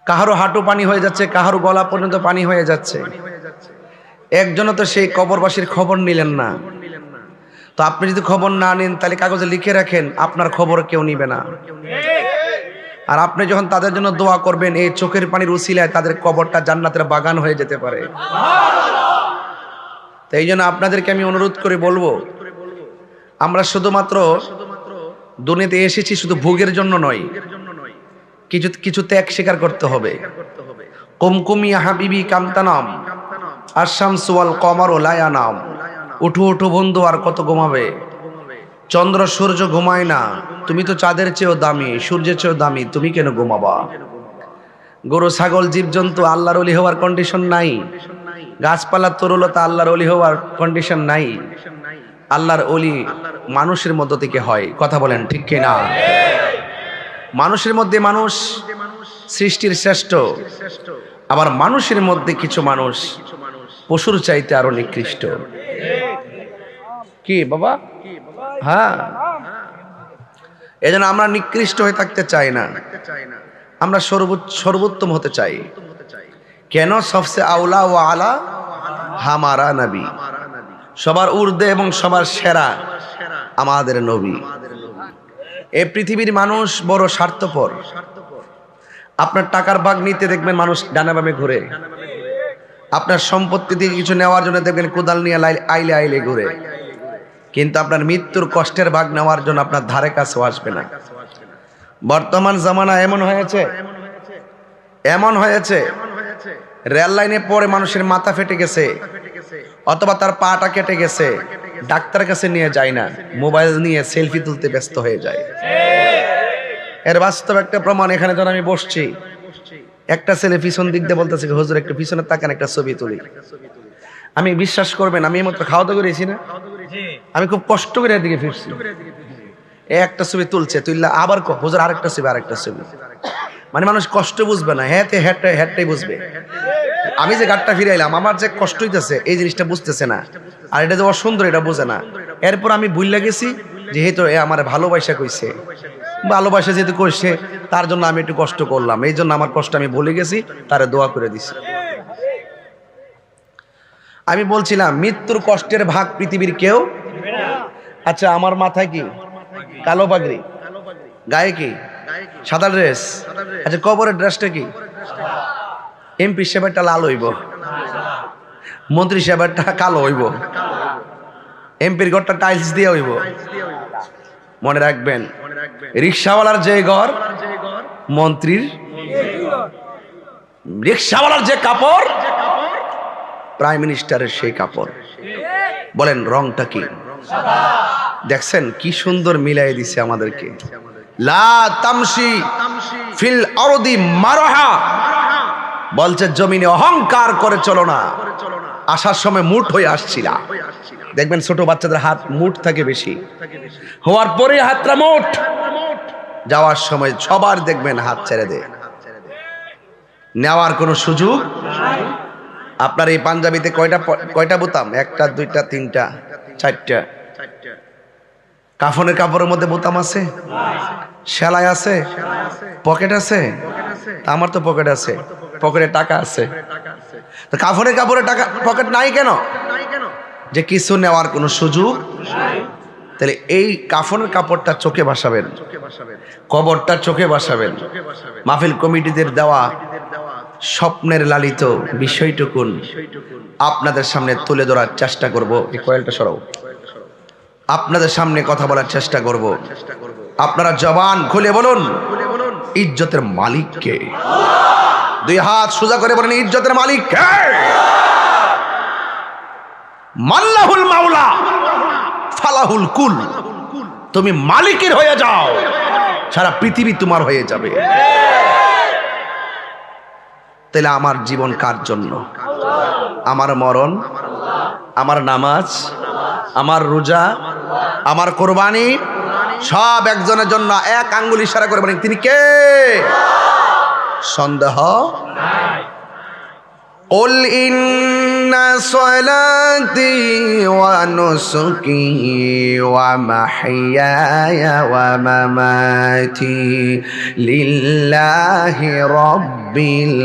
কাহারও হাঁটু পানি হয়ে যাচ্ছে, কাহারও গলা পর্যন্ত পানি হয়ে যাচ্ছে। একজনও তো সেই কবরবাসীর খবর নিলেন না। তো আপনি যদি খবর না নেন তাহলে কাগজে লিখে রাখেন, আপনার খবর কেউ নিবে না। আর আপনি যখন তাদের জন্য দোয়া করবেন, এই চোখের পানির উসিলায় তাদের কবরটা জান্নাতের বাগান হয়ে যেতে পারে। তো এই জন্য আপনাদেরকে আমি অনুরোধ করে বলবো, আমরা শুধুমাত্র দুনিয়াতে এসেছি শুধু ভোগের জন্য নয়, কিছু কিছু ত্যাগ স্বীকার করতে হবে। কুমকুমি হাবিবি কামতানাম আশামসু ওয়াল কমারু লা ইয়ানাম। উঠো উঠো বন্ধু, আর কত ঘুমাবে? চন্দ্র সূর্য ঘুমায় না, তুমি তো চাঁদের চেয়েও দামি, সূর্যের চেয়েও দামি, তুমি কেন ঘুমাবা? গরু ছাগল জীবজন্তু আল্লাহর ওলি হওয়ার কন্ডিশন নাই। গাছপালা তরুলতা আল্লাহর ওলি হওয়ার কন্ডিশন নাই। আল্লাহর ওলি মানুষের মধ্য থেকে হয়। কথা বলেন ঠিক কি না? মানুষের মধ্যে মানুষ সৃষ্টির শ্রেষ্ঠ, আবার মানুষের মধ্যে কিছু মানুষ পশুর চাইতে আরো নিকৃষ্ট। কি বাবা? হ্যাঁ, এজন্য আমরা নিকৃষ্ট হয়ে থাকতে চাই না, আমরা সর্বোত্তম হতে চাই। কেন? সবসে আউলা ও আলা হামারা নবী, সবার ঊর্ধ্বে এবং সবার সেরা আমাদের নবী। এই পৃথিবীর মানুষ বড় স্বার্থপর। আপনার টাকার ভাগ নিতে দেখবেন মানুষ ডানে বামে ঘুরে, আপনার সম্পত্তি থেকে কিছু নেওয়ার জন্য দেখবেন কোদাল নিয়ে আইলে আইলে ঘুরে, কিন্তু আপনার মৃত্যুর কষ্টের ভাগ নেওয়ার জন্য আপনার ধারে কাছেও আসবে না। বর্তমান জামানা এমন হয়েছে, রেল লাইনে পড়ে মানুষের মাথা ফেটে গেছে অথবা তার পাটা কেটে গেছে, ডাক্তারের কাছে নিয়ে যায় না, মোবাইল নিয়ে সেলফি তুলতে ব্যস্ত হয়ে যায়। এর বাস্তব একটা প্রমাণ, এখানে যখন আমি বসছি, একটা ছেলে পিছন দিক দিয়ে বলতেছে, হুজুর একটু পিছনে তাকান, একটা ছবি তুলি। আমি বিশ্বাস করবেন, আমি এইমাত্র খাওয়া দাওয়া করেছি না, আমি খুব কষ্ট করে এদিকে ফিরছি, একটা ছবি তুলছে, তুললা আবার হুজুর আরেকটা ছবি। মানে মানুষ কষ্ট বুঝবে না, হ্যাটটাই বুঝবে। আমি যে গাড়টা ফিরাইলাম, আমার যে কষ্ট হইতেছে এই জিনিসটা বুঝতেছে না, আর এটা যে অসুন্দর এটা বোঝে না। এরপর আমি ভুইল্লা গেছি যেহেতু এ আমার ভালোবাসা কইছে, ভালোবাসা যেহেতু কইছে তার জন্য আমি একটু কষ্ট করলাম, এই জন্য আমার কষ্ট আমি ভুলে গেছি, তারে দোয়া করে দিছি। আমি বলছিলাম মৃত্যুর কষ্টের ভাগ পৃথিবীর কেউ। আচ্ছা, আমার মাথায় কি কালো পাগড়ি, গায়ে কি সাদা ড্রেস, আচ্ছা কবরের ড্রেসটা কি? এমপি সাহেবটা লাল হইব, মন্ত্রী সাহেবটা কালো হইব, এমপির ঘরটা টাইলস দিয়ে হইব। মনে রাখবেন, রিক্সাওয়ালার যে ঘর মন্ত্রীর, রিক্সাওয়ালার যে কাপড় প্রাইম মিনিস্টারের সেই কাপড়। বলেন রংটা কি? দেখছেন কি সুন্দর মিলাই দিছে আমাদেরকে। লা তামশি ফিল আরদি মারহা, বলছে জমিনে অহংকার করে চলো না, আসার সময় মুঠ হয়ে আসছিলা। দেখবেন ছোট বাচ্চাদের হাত মুঠ থাকে বেশি, হওয়ার পরে হাতটা মুঠ, যাওয়ার সময় সবার দেখবেন হাত ছেড়ে দেয়, নেওয়ার কোনো সুযোগ। আপনার এই পাঞ্জাবিতে কয়টা বোতাম? একটা, দুইটা, তিনটা, চারটা। কাফনের কাপড়ের মধ্যে বোতাম আছে, সেলাই আছে, পকেট আছে। আমার তো পকেট আছে, পকেটে টাকা আছে। তো কাফনের কাপড়ে টাকা পকেট নাই কেন? যে কিছু নেওয়ার কোনো সুযোগ। তাহলে এই কাফনের কাপড়টা চোখে ভাসাবেন, কবরটা চোখে ভাসাবেন। মাহফিল কমিটিদের দেওয়া স্বপ্নের লালিত বিষয়টুকুন আপনাদের সামনে তুলে ধরার চেষ্টা করব। এই কয়েলটা সরাও, আপনাদের সামনে কথা বলার চেষ্টা করব। আপনারা জবান খুলে বলুন, ইজ্জতের মালিক কে? দুই হাত সোজা করে বলেন, ইজ্জতের মালিক কে? মাল্লাহুল মাওলা ফালাহুল কুল। তুমি মালিকের হয়ে যাও, সারা পৃথিবী তোমার হয়ে যাবে। তাহলে আমার জীবন কার জন্য? আমার মরণ, আমার নামাজ, আমার রোজা, আমার কোরবানি সব একজনের জন্য। এক আঙ্গুল ইশারা করে বলেন, তিনি কে? সন্দেহ নাই। কুল ইন ইন্না সলাতি ওয়া নুসুকি ওয়া মাহইয়ায়া ওয়া মামাতি লিল্লাহি রাব্বিল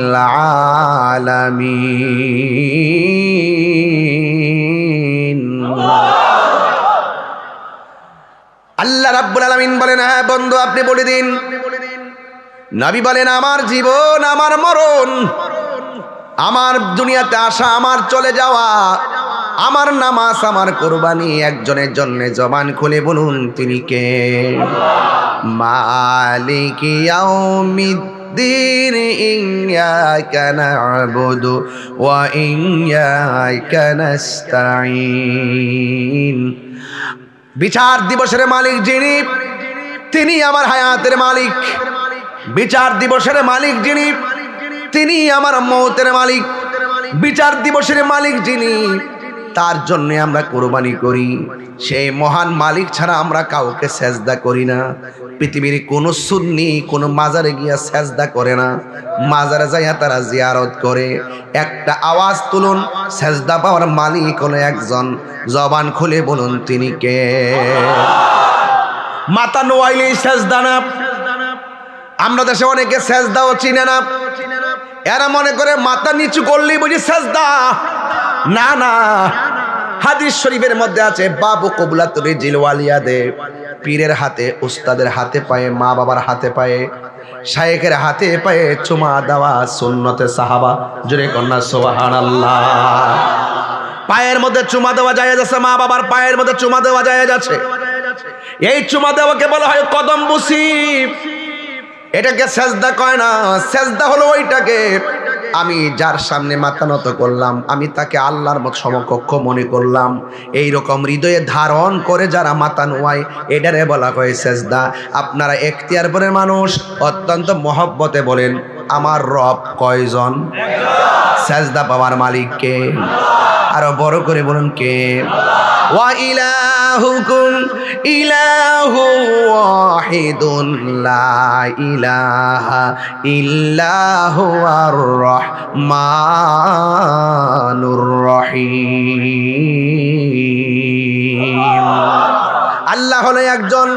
আলামিন। আল্লাহ রাব্বুল আলামিন বলেন, হ্যাঁ বন্ধু আপনি বলে দিন। নবী বলেন, আমার জীবন, আমার মরণ, আমার দুনিয়াতে আসা, আমার চলে যাওয়া, আমার নামাজ, আমার কুরবানি একজনের জন্য। জবান খুলে বলুন তিনি কে? মালিক ইয়াউমিদ্দিন ইয়্যাকা না'বুদু ওয়া ইয়্যাকা নাস্তাঈন। বিচার দিবসের মালিক যিনি, তিনি আমার হায়াতের মালিক। বিচার দিবসের মালিক যিনি, তিনি আমার মওতের মালিক। বিচার দিবসের মালিক যিনি, তার জন্য আমরা কুরবানি করি। সেই মহান মালিক ছাড়া আমরা কাউকে সেজদা করি না। পৃথিবীর কোন সুন্নি কোন মাজারে গিয়া সেজদা করে না, মাজারে যাইয়া তারা জিয়ারত করে। একটা আওয়াজ তুলুন, সেজদা পাওয়ার মালিক হলো একজন। জবান খুলে বলুন তিনি কে? মাথা নোয়াইলে সেজদা না। আমরা দেশে অনেকে সেজদাও চিনে না, এরা মনে করে মাথা নিচু করলেই বুঝি সেজদা। না না, হাদিস শরীফের মধ্যে আছে বাবু কবুলাতুর রিজিল ওয়ালিয়াদে, পীরের হাতে, উস্তাদের হাতে পায়ে, মা বাবার হাতে পায়ে, শায়েখের হাতে পায়ে চুমা দেওয়া সুন্নতে সাহাবা। জোরে কন্যা সুবহানাল্লাহ। পায়ের মধ্যে চুমা দেওয়া জায়েজ আছে, মা বাবার পায়ের মধ্যে চুমা দেওয়া জায়েজ আছে। এই চুমা দেওয়াকে বলা হয় কদম বুসি। এটাকে সেজদা কয় না। সেজদা হলো ওইটাকে, আমি যার সামনে মাথা নত করলাম, আমি তাকে আল্লাহর মত সমকক্ষ মনে করলাম। এই রকম হৃদয়ে ধারণ করে যারা মাথা নোয়ায়, এটারে বলা হয় সেজদা। আপনারা এখতিয়ারপুরের মানুষ, অত্যন্ত মহব্বতে বলেন, আমার রব কয়জন? সেজদা পাওয়ার মালিক কে? আরো বড় করে বলুন কে? ওয়া ইলাহুকুম ইলাহু ওয়াহিদুন লা ইলাহা ইল্লাহু আর রহমানুর রহিম। আল্লাহ হলো একজন,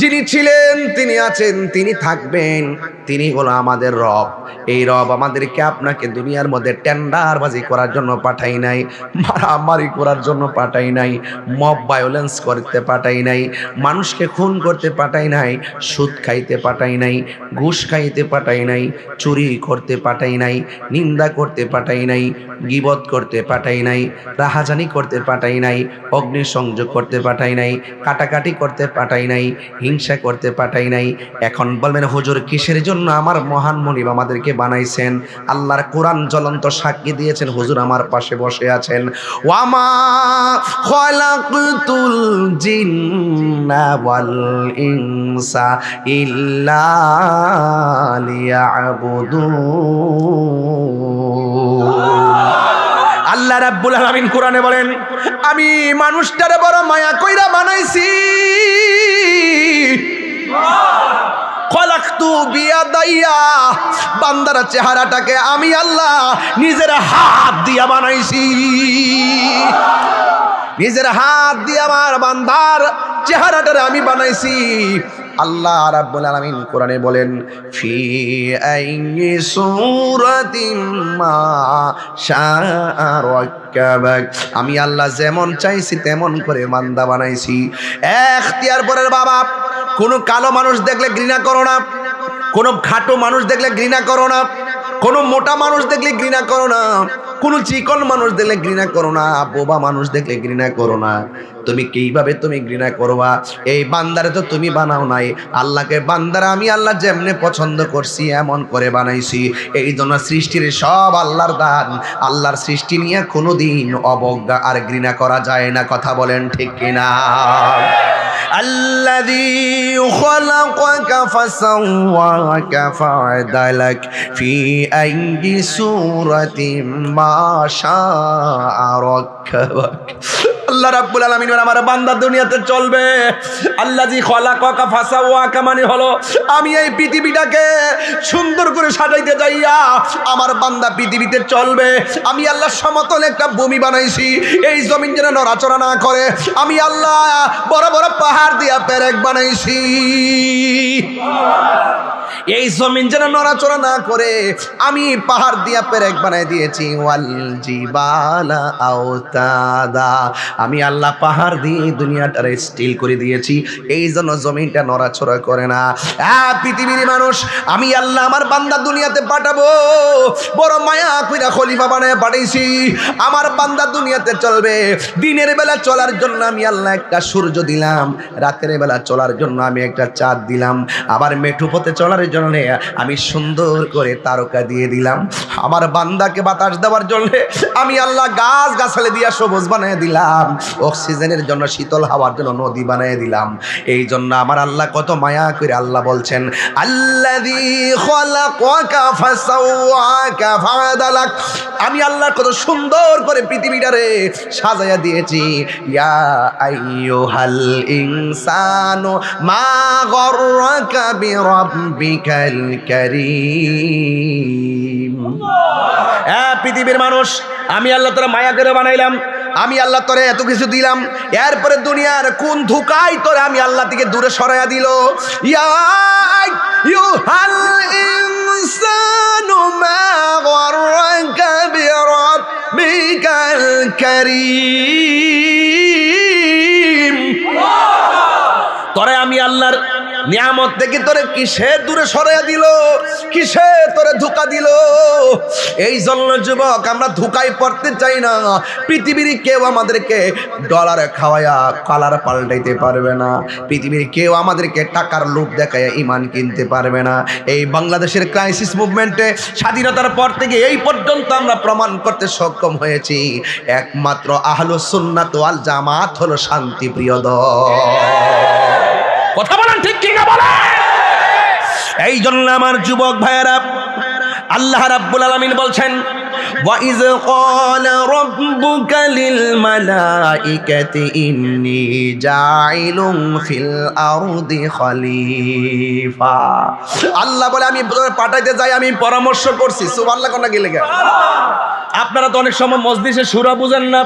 যিনি ছিলেন, তিনি আছেন, তিনি থাকবেন, তিনি হলো আমাদের রব। এই রব আমাদেরকে আপনাকে দুনিয়ার মধ্যে টেন্ডারবাজি করার জন্য পাঠাই নাই, মারামারি করার জন্য পাঠাই নাই, মব ভায়োলেন্স করতে পাঠাই নাই, মানুষকে খুন করতে পাঠাই নাই, সুদ খাইতে পাঠাই নাই, ঘুষ খাইতে পাঠাই নাই, চুরি করতে পাঠাই নাই, নিন্দা করতে পাঠাই নাই, গীবত করতে পাঠাই নাই, রাহাজানি করতে পাঠাই নাই, অগ্নিসংযোগ করতে পাঠাই নাই, কাটাকাটি করতে পাঠাই নাই, হিংসা করতে পাঠাই নাই। এখন বলবেন হুজুর কিসের জন্য আমার মহান মনিব আমাদেরকে বানাইছেন? আল্লাহর কোরআন জ্বলন্ত সাক্ষী দিয়েছেন, হুজুর আমার পাশে বসে আছেন। ওয়ামা খালাকতুল জিন্না ওয়াল ইনসা ইল্লা লিয়াবুদুন। আল্লাহ রাব্বুল আলামিন কোরআনে বলেন, আমি মানুষটারে বড় মায়া কইরা বানাইছি। খলাকতু বিয়াদাইয়া, বান্দার চেহারাটাকে আমি আল্লাহ নিজের হাত দিয়া বানাইছি। নিজের হাত দিয়ে আমার বান্দার চেহারাটারে আমি বানাইছি। আল্লাহ রাব্বুল আলামিন কোরআনে বলেন, ফি আইয়ি সূরাতিন মা শাআ রাক্কাবাক, আমি আল্লাহ যেমন চাইছি তেমন করে বান্দা বানাইছি। এখতিয়ার পরের বাবা, কোনো কালো মানুষ দেখলে ঘৃণা করো না, কোনো খাটো মানুষ দেখলে ঘৃণা করো না, কোনো মোটা মানুষ দেখলে ঘৃণা করো না, কোনো চিকন মানুষ দেখলে ঘৃণা করো না, বোবা মানুষ দেখলে ঘৃণা করো না। তুমি কিভাবে তুমি ঘৃণা করবা? এই বান্দারে তো তুমি বানাও নাই। আল্লাহকে বান্দারা আমি আল্লাহ যেমনে পছন্দ করছি এমন করে বানাইছি। এই জন্য সৃষ্টির সব আল্লাহর দান। আল্লাহর সৃষ্টি নিয়ে কোনোদিন অবজ্ঞা আর ঘৃণা করা যায় না। কথা বলেন ঠিক কিনা? الذي خلقك فسواك فعدلك في أي سورة ما شاء ركبك। আল্লাহ রাব্বুল আলামিন আমার বান্দা দুনিয়াতে চলবে। আল্লাযী খালাকাকা ফাসাওয়াকা মানে হলো আমি এই পৃথিবীটাকে সুন্দর করে সাজাইতে যাইয়া আমার বান্দা পৃথিবীতে চলবে। আমি আল্লাহ সমতল একটা ভূমি বানাইছি, এই জমিন যেন নড়াচড়া না করে। আমি আল্লাহ বড় বড় পাহাড় দিয়া পেরেক বানাইছি, এই জমিন যেন নড়াচড়া না করে আমি পাহাড় দিয়া পেরেক বানাই দিয়েছি। ওয়াল জিবালা আওতাদা, আমি আল্লাহ পাহাড় দিয়ে দুনিয়াটারে স্টিল করে দিয়েছি, এই জন্য জমিনটা নড়াচড়া করে না। পৃথিবীর মানুষ আমি আল্লাহ আমার বান্দা দুনিয়াতে পাঠাবো, বড় মায়া কইরা খলিফা বানায় পাঠাইছি। আমার বান্দা দুনিয়াতে চলবে, দিনের বেলা চলার জন্য আমি আল্লাহ একটা সূর্য দিলাম, রাতের বেলা চলার জন্য আমি একটা চাঁদ দিলাম, আবার মেঠু পথে চলার জন্য আমি সুন্দর করে তারকা দিয়ে দিলাম। আমার বান্দাকে বাতাস দেওয়ার জন্য আমি আল্লাহ গাছ গাছালি দিয়া সবুজ বানিয়ে দিলাম, অক্সিজেনের জন্য শীতল হাওয়ার জন্য নদী বানিয়ে দিলাম। এই জন্য আমার আল্লাহ কত মায়া করে আল্লাহ বলছেন আল্লাযী খালাকাকা ফাসাওয়াকা ফাআদালাক, আমি আল্লাহ কত সুন্দর করে পৃথিবীটারে সাজায়া দিয়েছি। ইয়া আইয়ুহাল ইনসানু মা গররাকা বিরাব্বিকাল কারীম। পৃথিবীর মানুষ আমি আল্লাহ তোরা মায়া করে বানাইলাম, আমি আল্লাহ তোরে এত কিছু দিলাম, এরপরে দুনিয়ার কোন ধোঁকায় তোরে আমি আল্লাহ থেকে দূরে সরাইয়া দিল। ইয়া আইয়ুহাল ইনসানু মা গররাকা বিরাব্বিকাল কারীম। তোরে আমি আল্লাহর নিয়ামত থেকে তোরে কিসে দূরে সরাইয়া দিল, কিসে তোরে ধোঁকা দিল। এই জন্য যুবক আমরা ধোঁকায় পড়তে চাই না। পৃথিবীর কেউ আমাদেরকে ডলারে খাওয়ায়া কালার পাল্টাইতে পারবে না, পৃথিবীর কেউ আমাদেরকে টাকার লোভ দেখায় ইমান কিনতে পারবে না। এই বাংলাদেশের ক্রাইসিস মুভমেন্টে স্বাধীনতার পর থেকে এই পর্যন্ত আমরা প্রমাণ করতে সক্ষম হয়েছি একমাত্র আহলুস সুন্নাত ওয়াল জামাত হলো শান্তিপ্রিয় দল। কথা বলেন ঠিক কি না বলেন? এই জন্য আমার যুবক ভাইয়েরা আল্লাহ রাব্বুল আলামিন বলছেন ওয়াইজ ক্বালা রাব্বুকা লিল মালাইকাতি ইন্নী জাইলুন ফিল আরদি খলিফা। আল্লাহ বলে আমি পাঠাইতে যাই, আমি পরামর্শ করছি। সুবহানাল্লাহ কোন গেলে গা? আপনারা তো অনেক সময় মজলিসে সূরা বুঝেন না,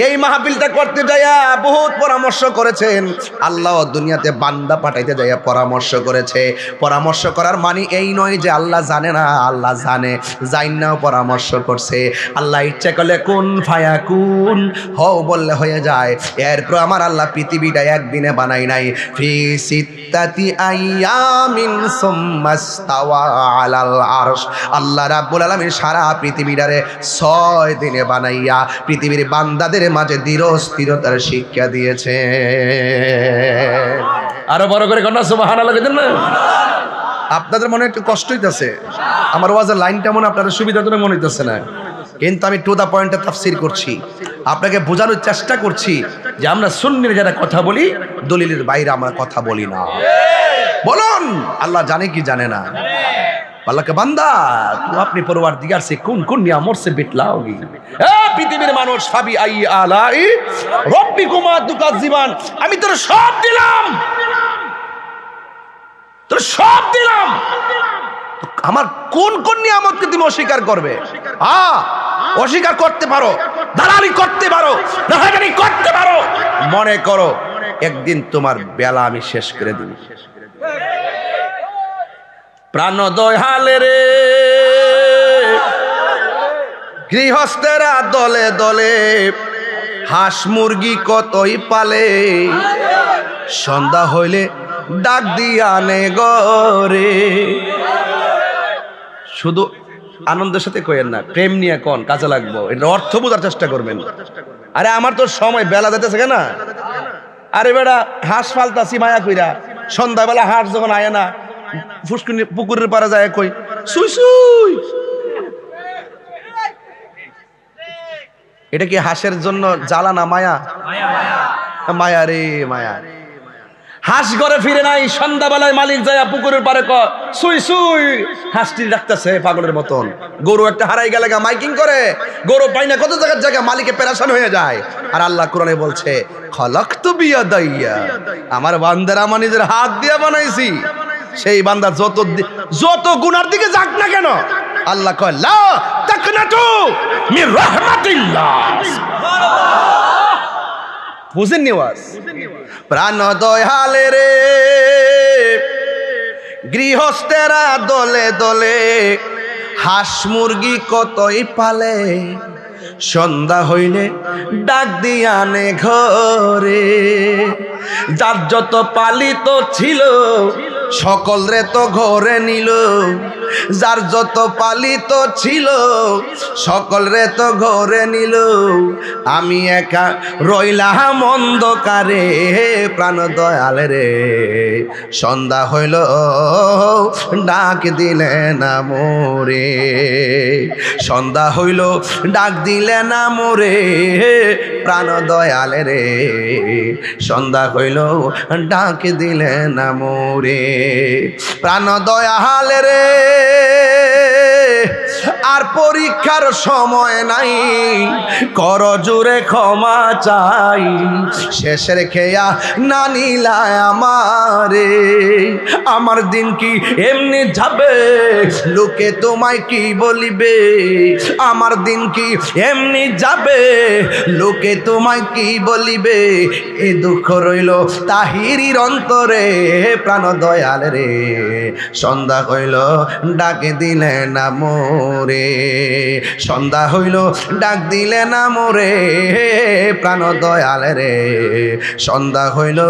এই মাহফিলটা করতে যাইয়া বহুত পরামর্শ করেছেন। আল্লাহ দুনিয়াতে বান্দা পাঠাইতে যাইয়া পরামর্শ করেছে। পরামর্শ করার মানে এই নয় যে আল্লাহ জানে না, আল্লাহ জানে, জাইন্নাও পরামর্শ করছে। আল্লাহ ইচ্ছা করলে কুন ফায়াকুন হও বললে হয়ে যায়। এরপর আমার আল্লাহ পৃথিবীটা একদিনে বানাই নাই, ফি সিত্তাতি আইয়ামিন সুম্মাস্তাওয়া আলাল আরশ। আল্লাহ রাব্বুল আলামিন সারা পৃথিবীটারে 6 দিনে বানাইয়া পৃথিবীর বান্দাদের মাঝে দৃঢ় স্থিরতার শিক্ষা দিয়েছে। আরো বড় করে কন্যা সুবহানাল্লাহ কইতেন না? আপনাদের মনে একটু কষ্ট হইতেছে, আমার ওয়াজের লাইনটা মনে আপনাদের সুবিধাজনক মনে হইতেছে না, কিন্তু আমি টু দা পয়েন্টে তাফসীর করছি, আপনাকে বোঝানোর চেষ্টা করছি যে আমরা সুন্নির যারা কথা বলি দলিলের বাইরে আমরা কথা বলি না। বলুন আল্লাহ জানে কি জানে না? আল্লাহ কে বান্দা তু আপনি পরওয়ারদিগার সে কোন কোন নিয়ামত সে বিটলাওগি। এ পৃথিবীর মানুষ ফাবি আই আলাই রব্বিকুমা তুকাজ্জিবান, আমি তোর সব দিলাম, তোর সব দিলাম, আমার কোন কোন নিয়ামতকে তুমি অস্বীকার করবে? হ্যাঁ অস্বীকার করতে পারো, দালালি করতে পারো, রাহাজানি করতে পারো, মনে করো একদিন তোমার বেলা আমি শেষ করে দিব। প্রাণদয় হালে রে গৃহস্থেরা দলে দলে হাঁস মুরগি কতই পালে, সন্ধ্যা হইলে ডাক দিয়া নে গরে। শুধু আনন্দের সাথে কইেন না, প্রেম নিয়ে কোন কাজে লাগবো, এটা অর্থ বোঝার চেষ্টা করবেন। আরে আমার তো সময় বেলা যেতেছে না, আরে বেটা হাঁস ফালতাছি মায়া কইরা, সন্ধ্যাবেলা হাঁস যখন আয় না ফুসকুনি পুকুরের পাড়ে যায় কই সুই সুই। এটা কি হাঁসের জন্য জ্বালা না মায়া? মায়া রে মায়া। হাঁস ঘরে ফিরে নাই, সন্ধ্যাবেলায় মালিক যায় পুকুরের পারে সুই সুই, হাঁসটি ডাকতেছে পাগলের মতন। গরু একটা হারাই গেলে মাইকিং করে, গরু পাই না কত জায়গার জায়গা, মালিকে পেরেশান হয়ে যায়। আর আল্লাহ কোরআনে বলছে খলাকতু বিয়াদাইয়া, আমার বান্দারা আমার নিজের হাত দিয়ে বানাইছি। সেই বান্দা যত গুনার দিকে যাক না কেন, আল্লাহ কয় লা তাকনাতু মির রাহমাতিল্লাহ। বুঝেন নিওয়াজ? প্রাণ দয়ালে রে গৃহস্থেরা দলে দলে হাঁস মুরগি কতই পালে, সন্ধ্যা হইলে ডাক দিয়া আনে ঘরে। যার যত পালিত ছিল সকল রে তো ঘরে নিল, যার যত পালিত ছিল সকল রে তো ঘরে নিল। আমি একা রইলাম অন্ধকারে, প্রাণ দয়াল রে সন্ধ্যা হইল ডাক দিলে না মোরে, সন্ধ্যা হইল ডাক দিলে না মোরে, প্রাণ দয়াল রে সন্ধ্যা হইল ডাক দিলে না মোরে। প্রাণ দয়াল রে আর পরীক্ষার সময় নাই, কর জুড়ে ক্ষমা চাই, শেষের খেয়া না নিলায় আমারে। আমার দিন কি এমনি যাবে, লোকে তোমায় কি বলিবে, আমার দিন কি এমনি যাবে, লোকে তোমায় কি বলিবে। এ দুঃখ রইল তাহিরির অন্তরে, প্রাণ দয়াল রে সন্ধ্যা হইল ডাকে দিলে না মোরে, সন্ধ্যা হইল ডাক দিলে না মোরে, প্রাণ দয়াল রে সন্ধ্যা হইল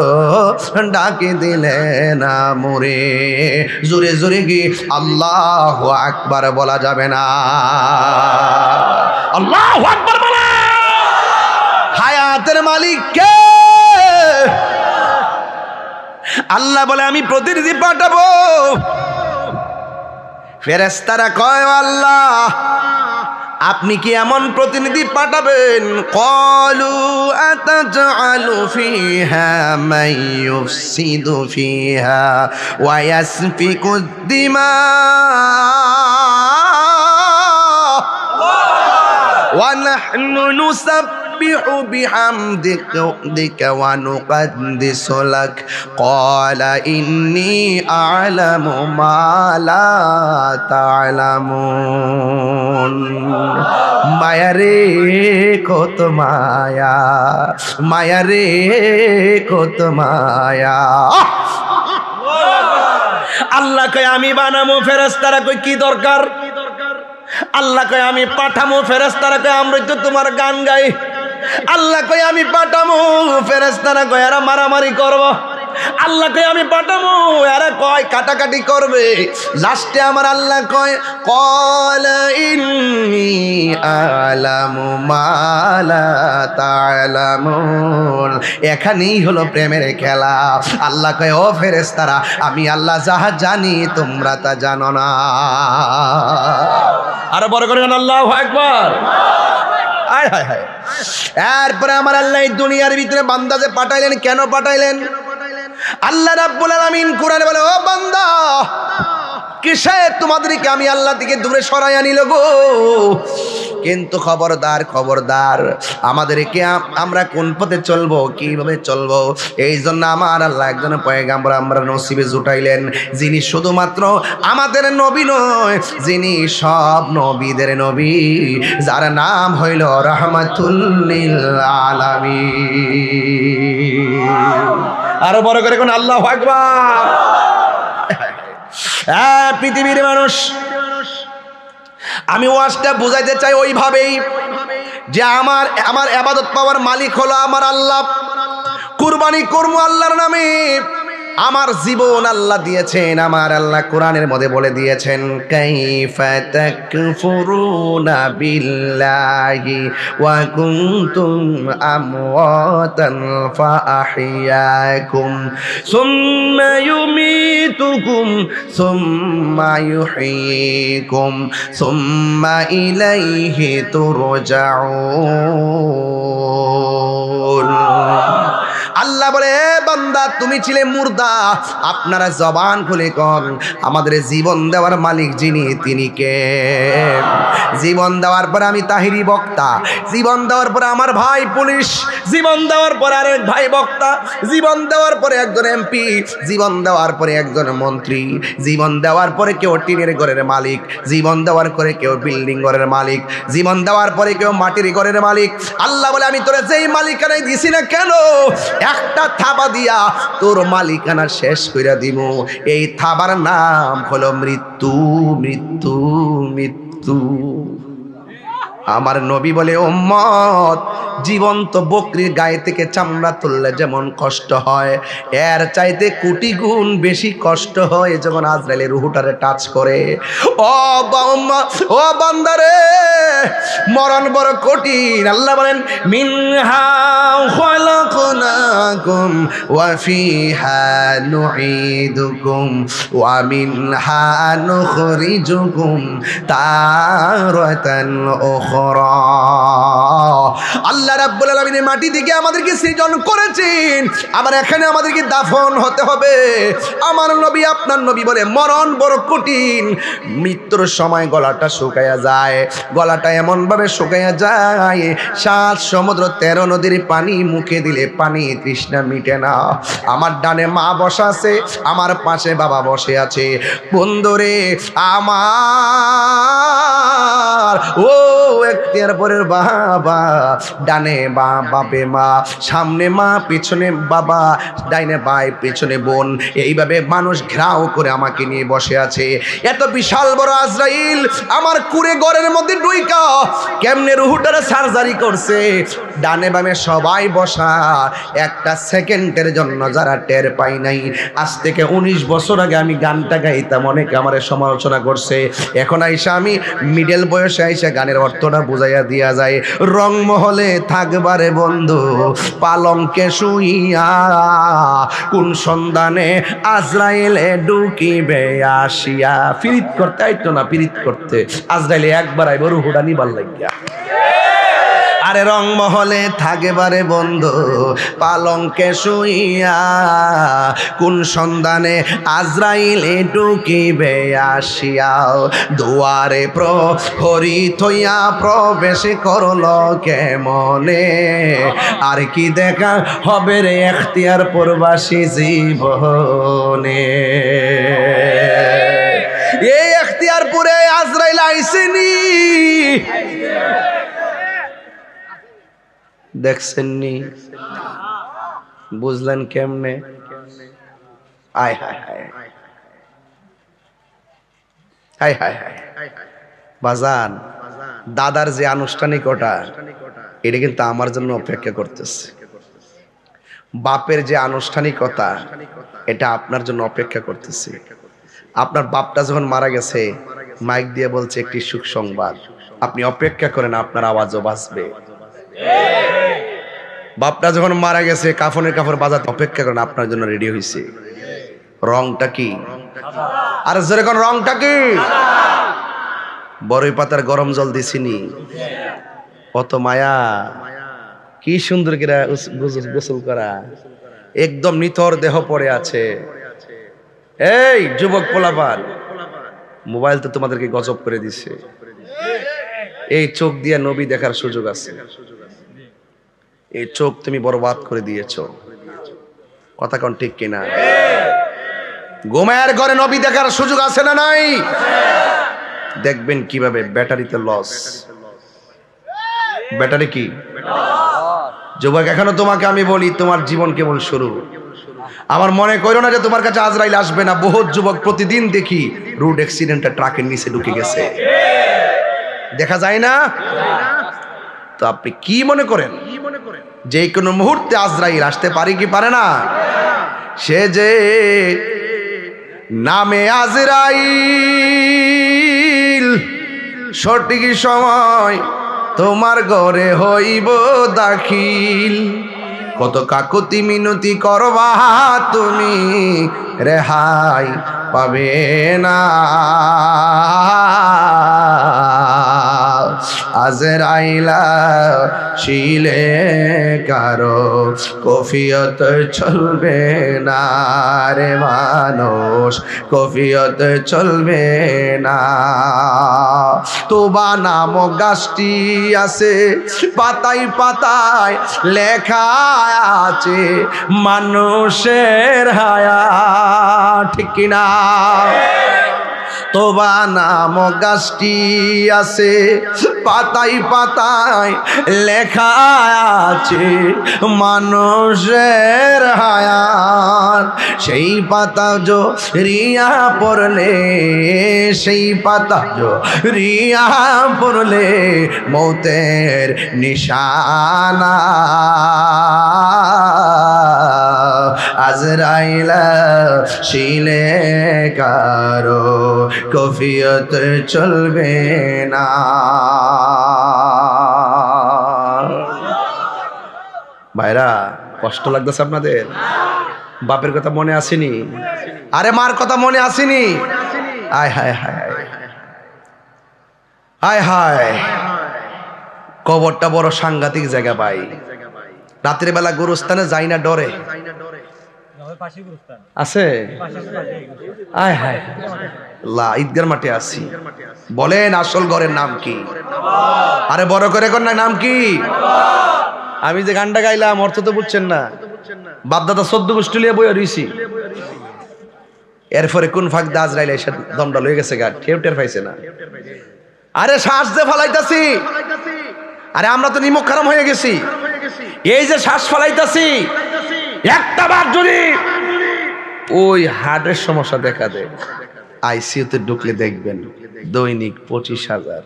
ডাকে দিলে না মোরে। জোরে জোরে কি আল্লাহু আকবার বলা যাবে না? আল্লাহু আকবার বলা। হায়াতের মালিক কে? আল্লাহ বলে আমি প্রতিনিধি পাঠাবো। ফেরেশতারা কয় আল্লাহ আপনি কি এমন প্রতিনিধি পাঠাবেন? ক্বালু আতাজআলু ফিহা মান ইউফসিদু ফিহা ওয়া ইয়াসফিকুদ দিমা ওয়া নাহনু নুসাব্বিহু বিহামদিকা ওয়া নুকদ্দিসু লাক ক্বালা ইন্নী আ'লামু মা লা তা'লামুন। মায়া রে কত মায়া, মায়া রে কত মায়া। আল্লাহ কয় আমি বানামো, ফেরেশতারা কয় কি দরকার? আল্লাহ কয় আমি পাঠামো, ফেরেশতারা কয় আমরা তো তোমার গান গাই। আল্লাহ কয় আমি পাঠামো, ফেরেশতারা কয় এরা মারামারি করব। আল্লাহ কয় আমি পাঠামো, এরা কয় কাটাকাটি করবে। লাস্টে আমার আল্লাহ কয় ক্বালা ইন্নী আ'লামু মা লা তা'লামুন। এখানেই হলো প্রেমের খেলা। আল্লাহ কয় ও ফেরেশতারা আমি আল্লাহ যাহা জানি তোমরা তা জানো না। আরো বড় করে আল্লাহু আকবার। আয় হায় হায়। এরপরে আমার আল্লাহ এই দুনিয়ার ভিতরে বান্দা যে পাঠাইলেন, কেন পাঠাইলেন? আল্লাহ রাব্বুল আলামিন কোরআনে বলে ও বান্দা কিসে তোমাদেরকে আমি আল্লাহ থেকে দূরে সরাইয়া নিল গো। কিন্তু খবরদার খবরদার, আমাদেরকে আমরা কোন পথে চলবো, কিভাবে চলবো, এই জন্য আমার আল্লাহ একজন পয়গাম্বর আমরা নসিবে জুটাইলেন, যিনি শুধুমাত্র আমাদের নবী নয়, যিনি সব নবীদের নবী, যার নাম হইল রাহমাতুল লিল আলামিন। আরো বড় করে কোন আল্লাহু আকবার। পৃথিবীর মানুষ, আমি ওয়াজটা বুঝাইতে চাই ওইভাবেই যে আমার ইবাদত পাওয়ার মালিক হলো আমার আল্লাহ। কুরবানি করবো আল্লাহর নামে। আমার জীবন আল্লাহ দিয়েছেন। আমার আল্লাহ কোরআনের মধ্যে বলে দিয়েছেন কাইফা তাকফুরুনা বিল্লাহি ওয়া কুনতুম আমওয়াতান ফাআহইয়াকুম সুম্মা ইউমীতুকুম সুম্মা ইউহয়ীকুম সুম্মা ইলাইহি তুরজাউন। আল্লাহ বলে বান্দা বান্দা তুমি ছিলে মুর্দা, আপনারা জবান খুলে কন আমাদের জীবন দেওয়ার মালিক যিনি তিনি কে? জীবন দেওয়ার পরে আমি তাহিরি বক্তা, জীবন দেওয়ার পরে আমার ভাই পুলিশ, জীবন দেওয়ার পরে আরেক ভাই বক্তা, জীবন দেওয়ার পরে একজন এমপি, জীবন দেওয়ার পরে একজন মন্ত্রী, জীবন দেওয়ার পরে কেউ টিনের ঘরের মালিক, জীবন দেওয়ার পরে কেউ বিল্ডিং ঘরের মালিক, জীবন দেওয়ার পরে কেউ মাটির ঘরের মালিক। আল্লাহ বলে আমি তোরা যেই মালিকানায় দিছি না কেন, একটা থাবা দিয়া তোর মালিকানা শেষ কইরা দিব। এই থাবার নাম হলো মৃত্যু, মৃত্যু, মৃত্যু। আমার নবী বলে উম্মত, জীবন্ত বকরির গায়ে থেকে চামড়া তুললে যেমন কষ্ট হয়, এর চাইতে কোটি গুণ বেশি কষ্ট হয় যখন আজরাইলের রুহটারে টাচ করে। ও বান্দারে, মরণ বড় কঠিন। আল্লাহ বলেন মিনহা খালাকনাকুম ওয়া ফিহা নুঈদুকুম ওয়া মিনহা নুখরিজুকুম তারাতান উখরা। আল্লাহ রাব্বুল আলামিন মাটি থেকে আমাদেরকে সৃজন করেছেন, আবার এখানে আমাদেরকে দাফন হতে হবে। আমার নবী আপনার নবী বলে মরণ বড় কঠিন। মৃত্যুর সময় গলাটা শুকায়া যায়, গলাটা এমন ভাবে শুকায়া যায় 7 সমুদ্র 13 নদীর পানি মুখে দিলে পানি তৃষ্ণা মিটে না। আমার ডানে মা বসা আছে, আমার পাশে বাবা বসে আছে। বন্ধুরে আমার, ও এখতিয়ার পরের বাবা, ডানে বাপে মা, সামনে মা, পিছনে বাবা, ডাইনে ভাই, পিছনে বোন, এইভাবে মানুষ ঘেরাও করে আমাকে নিয়ে বসে আছে। এত বিশাল বড় আজরাইল আমার কুড়ে ঘরের মধ্যে ঢুইকা কেমনে রুহুটারে সার্জারি করছে। ডানে বামে সবাই বসা, একটা সেকেন্ডের জন্য যারা টের পাই নাই। আজ থেকে 19 বছর আগে আমি গানটা গাইতাম, অনেকে আমার সমালোচনা করছে। এখন আইসা আমি মিডল বয়সে আইসা গানের অর্থটা বুঝাইয়া দিয়া যায়। রংমহলে থাকবারে বন্ধু পালঙ্কে শুইয়া, কোন সন্ধানে আজরাইলে ঢুকিবে আসিয়া। পিরিত করতে আইতো না, পিরিত করতে আজরাইলে একবার আইব রুহুটা নিবার লাগিয়া। আরে রংমহলে থাকেবারে বন্ধু পালঙ্কে শুইয়া, কোন সন্ধানে আজরাইলে ঢুকিবে আসিয়া। দুয়ারে প্রহরী থইয়া প্রবেশ করল কেমনে, আর কি দেখা হবে রে এখতিয়ার প্রবাসী জীবনে। এই এখতিয়ারপুরে আজরাইল আইসেনি, দেখছেননি? বুঝলেন কেমনে? আয় হায় হায়, হায় হায় হায়। বাজান, দাদার যে আনুষ্ঠানিকতা, এটা কিন্তু আমার জন্য অপেক্ষা করতেছে। বাপের যে আনুষ্ঠানিকতা, এটা আপনার জন্য অপেক্ষা করতেছে। আপনার বাপটা যখন মারা গেছে, মাইক দিয়ে বলছে একটি সুখ সংবাদ, আপনি অপেক্ষা করেন, আপনার আওয়াজও বাজবে। বাপটা যখন মারা গেছে, কাফনের কাপড় বাজাতে অপেক্ষা করেন, আপনার জন্য রেডি হয়েছে। রংটা কি? আর যেরকম রংটা কি? বড়ই পাতার গরম জল দিছিনি, কত মায়া, কি সুন্দর করে গোসল করা, একদম নিথর দেহ পড়ে আছে। এই যুবক পোলাপান, মোবাইল তো তোমাদেরকে গজব করে দিছে। এই চোখ দিয়ে নবী দেখার সুযোগ আছে, এই চোখ তুমি বরবাদ করে দিয়েছো। কথা কোন ঠিক কিনা? ঘুমের ঘরে নবী দেখার সুযোগ আছে না নাই? দেখবেন কিভাবে ব্যাটারিতে লস। ব্যাটারি কি? যুবক, এখনো তোমাকে আমি বলি, তোমার জীবন কেবল শুরু। আমার মনে করো না যে তোমার কাছে আজরাইল আসবে না। বহুত যুবক প্রতিদিন দেখি রোড অ্যাক্সিডেন্টে ট্রাকের নিচে ঢুকে গেছে, দেখা যায় না? তো আপনি কি মনে করেন যে কোনো মুহূর্তে আজরাইল আসতে পারে কি পারে না? সে যে নামে আজরাইল, সঠিক সময় তোমার ঘরে হইব দাখিল। কত কাকুতি মিনতি করবা তুমি, রেহাই পাবে না। আজরাইলা শিলে কারো কফিয়ত চলবে না রে মানুষ, কফিয়ত চলবে না। তোবা নামক গাছটি আছে, পাতায় পাতায় লেখা আছে মানুষের হায়াত, ঠিক কিনা? তোবা নামক গাছটি আছে, পাতায় পাতায় লেখা আছে মানুষের হায়াত। সেই পাতা রিয়া পড়লে, সেই পাতা রিয়া পড়লে মৌতের নিশানা। আজরাইলা শিলে কারো কফিয়ত চলবে না। ভাইরা কষ্ট লাগতেছে আপনাদের? বাপের কথা মনে আসেনি? আরে মার কথা মনে আসেনি? আয় হায় হায় হায় হায়, কবরটা বড় সাংঘাতিক জায়গা ভাই। রাত্রি বেলা গোরস্থানে যাই না ডরে? আছে? আয় হায়, ঈদগার মাঠে আছি। বলেন আসল ঘরের নাম কি? আরে বড় করে কর না, নাম কি? আমি যে গানটা গাইলাম অর্থ তো বুঝছেন না। বাপদাদা 14 গোষ্ঠী লিয়ে বইয়া রইছি, এরপরে কোন ফাঁক দাজ রাইলে এসে দমটা লয়ে গেছে গা, কেউ টের পাইছে না। আরে শ্বাস যে ফলাইতাছি, আরে আমরা তো নিমক খারাম হয়ে গেছি। এই যে শ্বাস ফলাইতাছি, একটা বার যদি ওই হার্টের সমস্যা দেখা দেয়, আইসিইউতে ঢুকলে দেখবেন দৈনিক 25,000।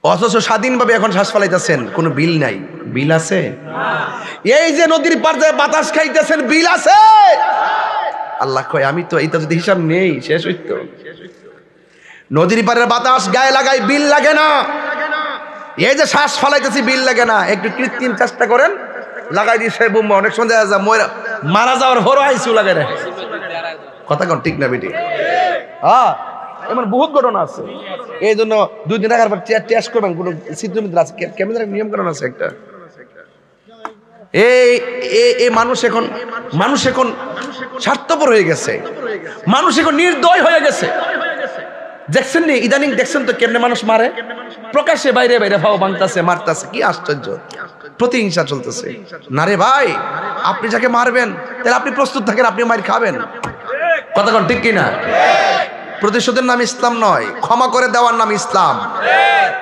অথচ স্বাধীনভাবে এখন শ্বাস ফলাইতেছেন, কোনো বিল নাই। বিল আছে? এই যে নদীর পার দিয়ে বাতাস খাইতেছেন, বিল আছে? আল্লাহ কয় আমি তো এইটা যদি হিসাব নেই শেষ হইতো। নদীর পারের বাতাস গায়ে লাগাই, বিল লাগে না। এই যে শ্বাস ফলাইতেছি, বিল লাগে না। একটু কৃত্রিম চেষ্টা করেন, লাগাই দিয়ে সে বোম্বা, অনেক সময় মারা যাওয়ার হরো আইসিউ লাগাই রাখে। কথা কোন ঠিক না বেটি? হ্যাঁ, এমন বহুত ঘটনা আছে। এই জন্য 2 দিন রাখার পর টেস্ট করবেন, কোন সিদ্ধান্ত আছে, কেমন নিয়ম কানুন আছে একটা। এই মানুষ এখন স্বার্থপর হয়ে গেছে, মানুষ এখন নির্দয় হয়ে গেছে। দেখছেন নি ইদানিং? দেখছেন তো কেমনে মানুষ মারে, প্রকাশ্যে বাইরে বাইরে ভাও ভাঙতাছে, মারতাছে। কি আশ্চর্য, প্রতিহিংসা চলতেছে। না রে ভাই, আপনি যাকে মারবেন তাহলে আপনি প্রস্তুত থাকেন, আপনি মার খাবেন। কথা কোন ঠিক কিনা? প্রতিশোধের নাম ইসলাম নয়, ক্ষমা করে দেওয়ার নাম ইসলাম।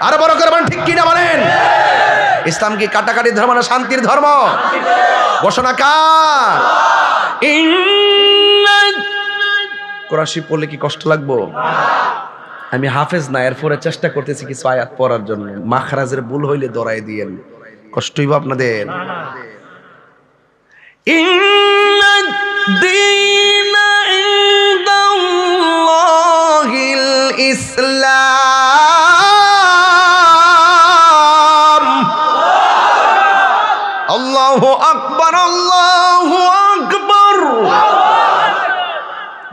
আরো বড় করে বলেন ঠিক কিনা বলেন? ইসলাম কি কাটাকাটি ধর্ম না শান্তির ধর্ম? ঘোষণা কার? কোরআন শরীফ পড়লে কি কষ্ট লাগবো? আমি হাফেজ না, এরপরে চেষ্টা করতেছি কিছু আয়াত পড়ার জন্য। মাখরাজের ভুল হইলে দরাই দিয়েন, কষ্ট হইব আপনাদের। ইসলাম, আল্লাহু আকবার, আল্লাহু আকবার।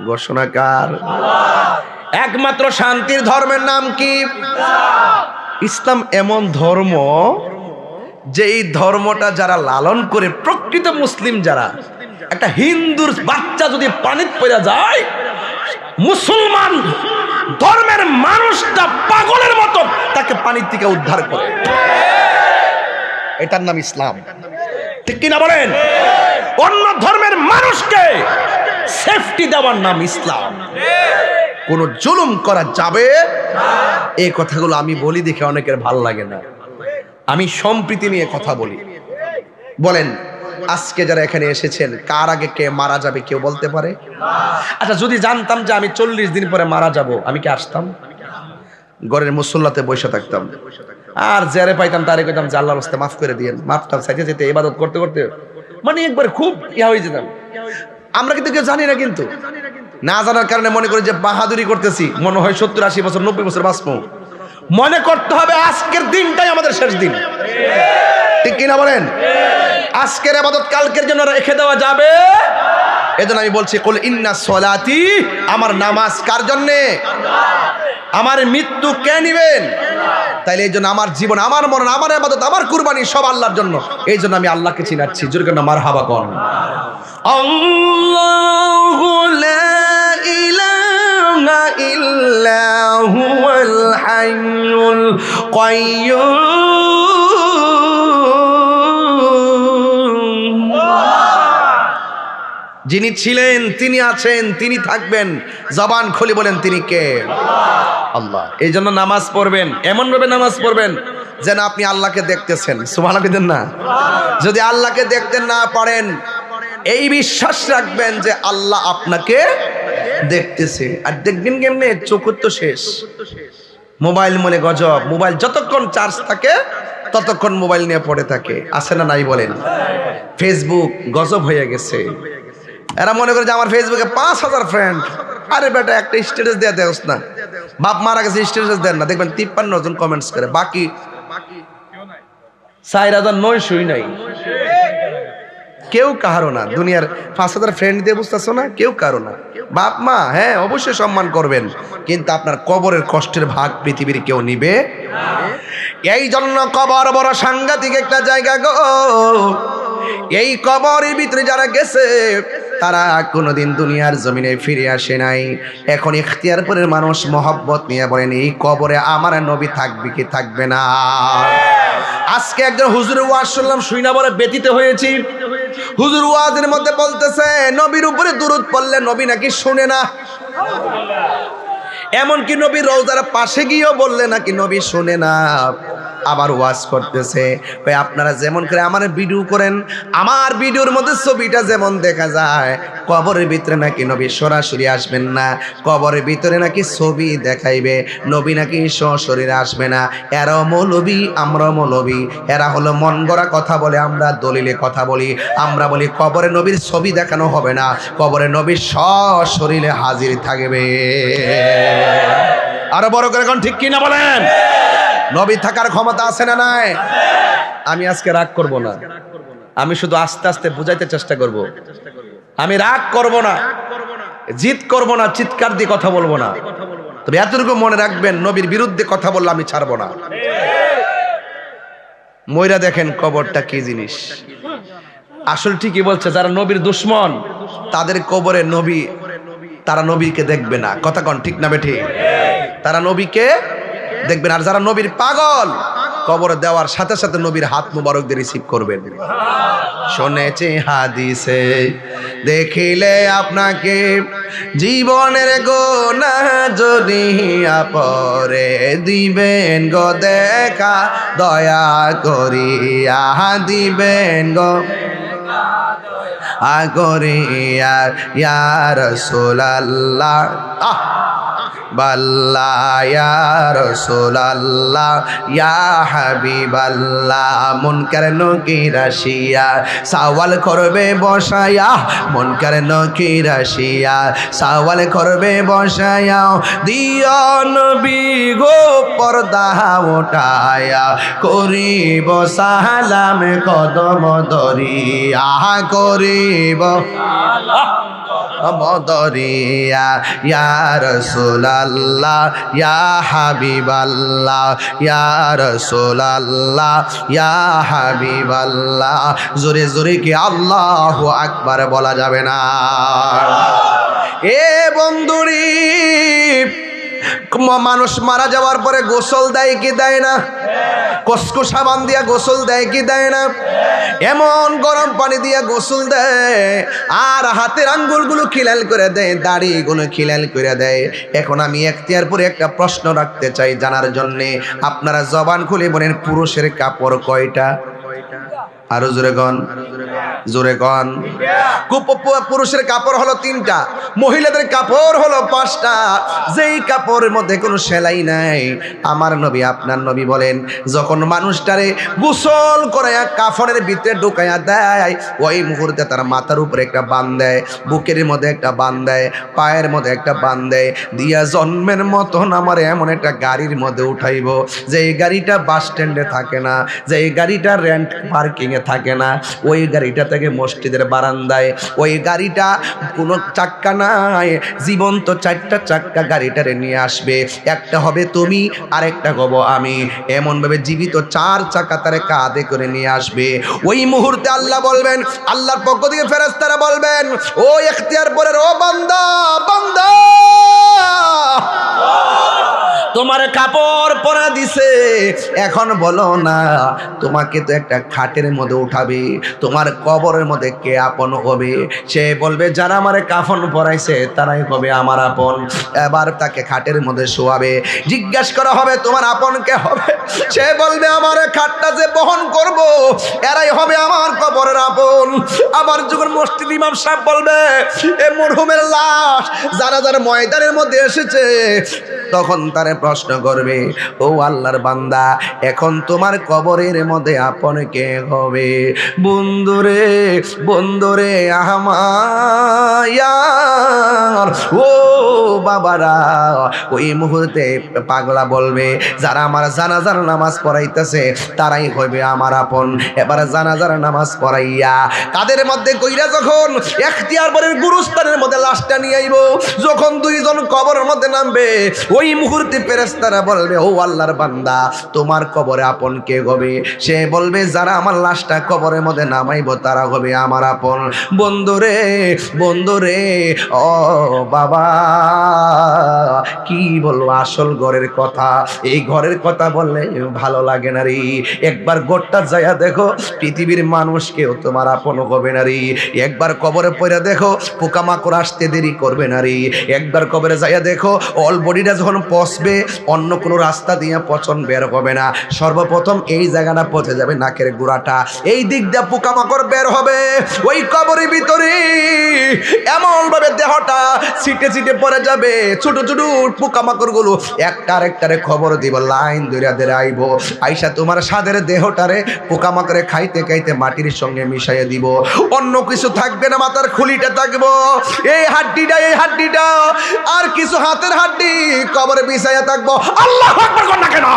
ঘোষণাকার একমাত্র শান্তির ধর্মের নাম কি? ইসলাম এমন ধর্ম যে এই ধর্মটা যারা লালন করে, প্রকৃত মুসলিম যারা, একটা হিন্দুর বাচ্চা যদি পানিতে পড়ে যায়, মুসলমান ধর্মের মানুষটা পাগলের মতো তাকে পানির থেকে উদ্ধার করে। এটার নাম ইসলাম, ঠিক কিনা বলেন? অন্য ধর্মের মানুষকে সেফটি দেওয়ার নাম ইসলাম। কোন জুলুম করা যাবে না। এই কথাগুলো আমি বলি দেখে অনেকের ভাল লাগে না, আমি সম্প্রীতি নিয়ে কথা বলি। বলেন আজকে যারা এখানে এসেছেন, কার আগে কে মারা যাবে কেউ বলতে পারে? আচ্ছা, যদি জানতাম যে আমি 40 দিন পরে মারা যাব, আমি কি আসতাম? ঘরের মুসল্লাতে বসে থাকতাম, আর যারে পাইতাম তারে কইতাম যে আল্লাহর রাস্তায় মাফ করে দিয়েন। মাফটা চাইতে চাইতে ইবাদত করতে করতে মানে একবার খুব ইয়া হয়ে যেতাম। আমরা কিন্তু কেউ জানি না, কিন্তু না জানার কারণে মনে করি যে বাহাদুরি করতেছি। মনে হয় 70, 80 বছর, 90 বছর বাঁচবো। মনে করতে হবে আজকের দিনটাই আমাদের শেষ দিন, ঠিক কিনা বলেন? আজকের ইবাদত কালকের জন্য রেখে দেওয়া যাবে। এজন্য আমি বলছি, কুল ইন্না সলাতি, আমার নামাজ কার জন্যে? আমার মৃত্যু কে নিবেন? তাইলে এই জন্য আমার জীবন, আমার মরণ, আমার ইবাদত, আমার কুরবানি সব আল্লাহর জন্য। এই জন্য আমি আল্লাহকে চিনাচ্ছি। জোরে করে মারহাবা কোন। আল্লাহু লা ইলাহা ইল্লা হুয়াল হাইয়ুল কাইয়্যুম। যিনি ছিলেন, তিনি আছেন, তিনি থাকবেন। জবান খুলে বলেন তিনি কে? আল্লাহ। এই জন্য নামাজ পড়বেন, এমন ভাবে নামাজ পড়বেন যেন আপনি আল্লাহকে দেখতেছেন। সুবহানাল্লাহ দিন না? যদি আল্লাহকে দেখতে না পারেন, এই বিশ্বাস রাখবেন যে আল্লাহ আপনাকে দেখতেছে। আর দেখবেন কেমনে? চোখ তো শেষ। মোবাইল মনে গজব। মোবাইল যতক্ষণ চার্জ থাকে ততক্ষণ মোবাইল নিয়ে পড়ে থাকে। আছে না নাই বলেন? ফেসবুক গজব হয়ে গেছে। এরা মনে করে যে আমার ফেসবুকে 5000 ফ্রেন্ড। আরে বেটা, একটা স্ট্যাটাস দেয়া দেওস না। বাপ মারা গেছে, স্ট্যাটাস দেন না, দেখবেন 53 জন কমেন্টস করে, বাকি 4900 নাই। কেউ কাহারো না। দুনিয়ার 5000 ফ্রেন্ড দিয়ে বুঝতেছো না? কেউ কারো না। বাপ মা হ্যাঁ অবশ্যই সম্মান করবেন, কিন্তু আপনার কবরের কষ্টের ভাগ পৃথিবীর কেউ নিবে। এই জন্য কবর বড় সাংঘাতিক একটা জায়গা গো। এই কবরের ভিতরে যারা গেছে তারা কোনোদিন দুনিয়ার জমিনে ফিরে আসে নাই। এখন ইখতিয়ারপুরের মানুষ মহব্বত নিয়ে বলেন, এই কবরে আমার নবী থাকবে কি থাকবে না? আজকে একজন হুজুরের ওয়াজ শুনলাম, শুই না বলে ব্যতীত হয়েছি। হুজুর ওয়াজের মধ্যে বলতেছে নবীর উপরে দুরূদ পড়লে নবী নাকি শুনে না। এমনকি নবীর রওজার পাশে গিয়েও বললে নাকি নবী শুনে না। আবার ওয়াজ করতেছে, ভাই আপনারা যেমন করে আমার ভিডিও করেন, আমার ভিডিওর মধ্যে ছবিটা যেমন দেখা যায়, কবরের ভিতরে নাকি নবী সরাসরি আসবেন না, কবরের ভিতরে নাকি ছবি দেখাইবে, নবী নাকি সশরীরে আসবে না। এরা মৌলবী, আমরা মৌলবী। এরা হলো মন গড়া কথা বলে, আমরা দলিলে কথা বলি। আমরা বলি কবরে নবীর ছবি দেখানো হবে না, কবরে নবীর সশরীরে হাজির থাকবে। আরো বড় করে কোন ঠিক কিনা বলেন? নবী থাকার ক্ষমতা আছে না নাই? আমি আজকে রাগ করব না, আমি শুধু আস্তে আস্তে বুঝাইতে চেষ্টা করব। আমি রাগ করব না, জিদ করব না, চিৎকার দিয়ে কথা বলবো না। তবে এতটুকু মনে রাখবেন, নবীর বিরুদ্ধে কথা বললে আমি ছাড়বো না। ময়রা দেখেন কবরটা কি জিনিস। আসল ঠিকই বলছে, যারা নবীর দুশ্মন তাদের কবরে নবী, তারা নবীকে দেখবে না। কথা কন ঠিক না বেঠি? তারা নবীকে দেখবেন। আর যারা নবীর পাগল, কবরে দেওয়ার সাথে সাথে নবীর হাত মুবারক দিয়ে রিসিভ করবেন। শুনেছি হাদিসে, দেখিলে আপনাকে জীবনের গুনাহ যদি পরে দিবেন গো দেখা, দয়া করিয়া দিবেন গো করিয়া ইয়া রাসূলুল্লাহ বাল্লা ইয়া রাসূলুল্লাহ ইয়া হাবিবাল্লাহ। মুনকার নকির আসিয়া সওয়াল করবে বসায়া, মুনকার নকির আসিয়া সওয়াল করবে বসায়া, দিও নবী গো পর্দা উঠায়া, করিব সালাম কদম ধরিয়া, করিব মদরিয়া ইয়া রাসূলুল্লাহ ইয়া হাবিবাল্লাহ ইয়া রাসূলুল্লাহ ইয়া হাবিবাল্লাহ। জোরে জোরে কি আল্লাহু আকবার বলা যাবে না? এ বন্ধুরি, মানুষ মারা যাওয়ার পরে গোসল দেয় কি দেয় না? কসকো সাবান দিয়া গোসল দেয় কি দেয় না? এমন গরম পানি দিয়া গোসল দেয়, আর হাতের আঙ্গুলগুলো খিলাল করে দেয়, দাড়িগুলো খিলাল করে দেয়। এখন আমি এখতিয়ারপুরে একটা প্রশ্ন রাখতে চাই জানার জন্যে। আপনারা জবান খুলে বলেন, পুরুষের কাপড় কয়টা? আরো জোরে গন, জোরে গন। পুরুষের কাপড় হলো 3টা, মহিলাদের কাপড় হলো 5টা। যেই কাপড়ের মধ্যে কোনো সেলাই নাই, আমার নবী আপনার নবী বলেন, যখন মানুষটারে গোসল করে কাফনের ভিতরে ঢুকাইয়া দেয়, ওই মুহূর্তে তার মাথার উপরে একটা বান দেয়, বুকের মধ্যে একটা বান দেয়, পায়ের মধ্যে একটা বান দেয়, দিয়া জন্মের মতন আমার এমন একটা গাড়ির মধ্যে উঠাইব, যেই গাড়িটা বাস স্ট্যান্ডে থাকে না, যেই গাড়িটা রেন্ট পার্কিং এ থাকে না, ওই গাড়িটাতে থেকে মসজিদের বারান্দায়। ওই গাড়িটা কোনো চাক্কা নাই, জীবন্ত 4টা চাক্কা গাড়িটারে নিয়ে আসবে। একটা হবে তুমি, আরেকটা হব আমি। এমন ভাবে জীবিত 4 চাকা তারে কাঁধে করে নিয়ে আসবে। ওই মুহূর্তে আল্লাহ বলবেন, আল্লাহর পক্ষ থেকে ফেরেশতারা বলবেন, ও ইখতিয়ার পরের ও বান্দা, বান্দা তোমার কাপড় পরা দিছে, এখন বলো না তোমাকে তো একটা খাটের মধ্যে উঠাবে, তোমার কবরের মধ্যে কে আপন হবে? সে বলবে যারা আমারে কাফন পরাইছে তারাই হবে আমার আপন। এবার তাকে খাটের মধ্যে শোয়াবে, জিজ্ঞাসা করা হবে তোমার আপন কে হবে? সে বলবে আমার খাটটা যে বহন করব এরাই হবে আমার কবরের আপন। আবার যখন মসজিদ ইমাম সাহেব বলবে এ মরহুমের লাশ যারা যারা ময়দানের মধ্যে এসেছে, তখন তারে প্রশ্ন করবে, ও আল্লাহর বান্দা এখন তোমার কবরের মধ্যে আপন কে হবে? বন্ধুরে বন্ধুরে আমার ও বাবারা, ওই মুহূর্তে পাগলা বলবে যারা আমার জানাজার নামাজ পড়াইতেছে তারাই হবে আমার আপন। এবার জানাজার নামাজ পড়াইয়া কাদের মধ্যে কইরা যখন ইখতিয়ার পরের গুরুস্থানের মধ্যে লাশটা নিয়ে আইব, যখন 2 জন কবরের মধ্যে নামবে, ওই মুহূর্তে ফেরেশতারা বলবে ও আল্লাহর বান্দা তোমার কবরে আপন কে হবে? সে বলবে যারা আমার লাশটা কবরের মধ্যে নামাইব তারা হবে আমার আপন। বন্ধুরে বন্ধুরে ও বাবা, কি বলবো আসল ঘরের কথা। এই ঘরের কথা বললে ভালো লাগে না রে। একবার গোটটা যাইয়া দেখো, পৃথিবীর মানুষ কেউ তোমার আপন হবে না রে। একবার কবরে পড়ে দেখো, পোকামাকড় আসতে দেরি করবে না রে। একবার কবরে যাইয়া দেখো, অল বডিটা যখন পচবে অন্য কোনো রাস্তা দিয়ে পচন বের হবে না, সর্বপ্রথম এই জায়গাটা পচে যাবে নাকের গোড়াটা, এই দিক দিয়ে পোকামাকড় বের হবে। ওই কবরের ভিতরে এমন ভাবে দেহটা ছিটে ছিটে পড়ে যাবে, ছোট ছোট পোকামাকড় গুলো একটা আরেকটারে খবর দিব, লাইন ধরে ধরে আইব, আইসা তোমার সাদের দেহটারে পোকামাকড়ে খাইতে খাইতে মাটির সঙ্গে মিশাইয়া দিব। অন্য কিছু থাকবে না, মাথার খুলিটা থাকবো, এই হাড্ডিটা আর কিছু হাতের হাড্ডি কবরে বিছাইয়া থাকবো। আল্লাহু আকবার কর না কেন?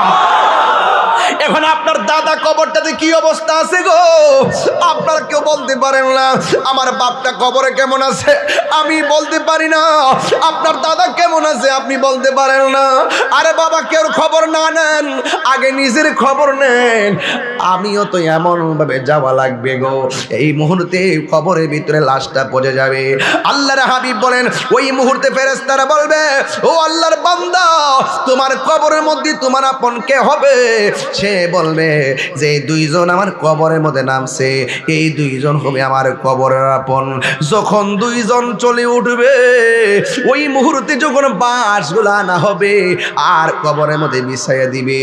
এখন আপনার দাদা কবরটাতে কি অবস্থা আছে গো, আপনারা কেউ বলতে পারেন না। আমার বাপটা কবরে কেমন আছে আমি বলতে পারি না, আপনার দাদা কেমন আছে আপনি বলতে পারেন না। আরে বাবা কেউ খবর না নেন, আগে নিজের খবর নেন। আমিও তো এমন ভাবে যাওয়া লাগবে গো, এই মুহূর্তে কবরের ভিতরে লাশটা পচে যাবে। আল্লাহর হাবিব বলেন ওই মুহূর্তে ফেরেশতারা বলবে ও আল্লাহর বান্দা তোমার কবরের মধ্যে তোমার আপন কে হবে? সে বলবে যে 2 জন আমার কবরের মধ্যে নামছে, এই 2 জন হবে আমার কবরের আপন। যখন 2 জন চলে উঠবে, ওই মুহূর্তে যখন বাঁশগুলো আনা হবে আর কবরের মধ্যে বিছাইয়া দিবে,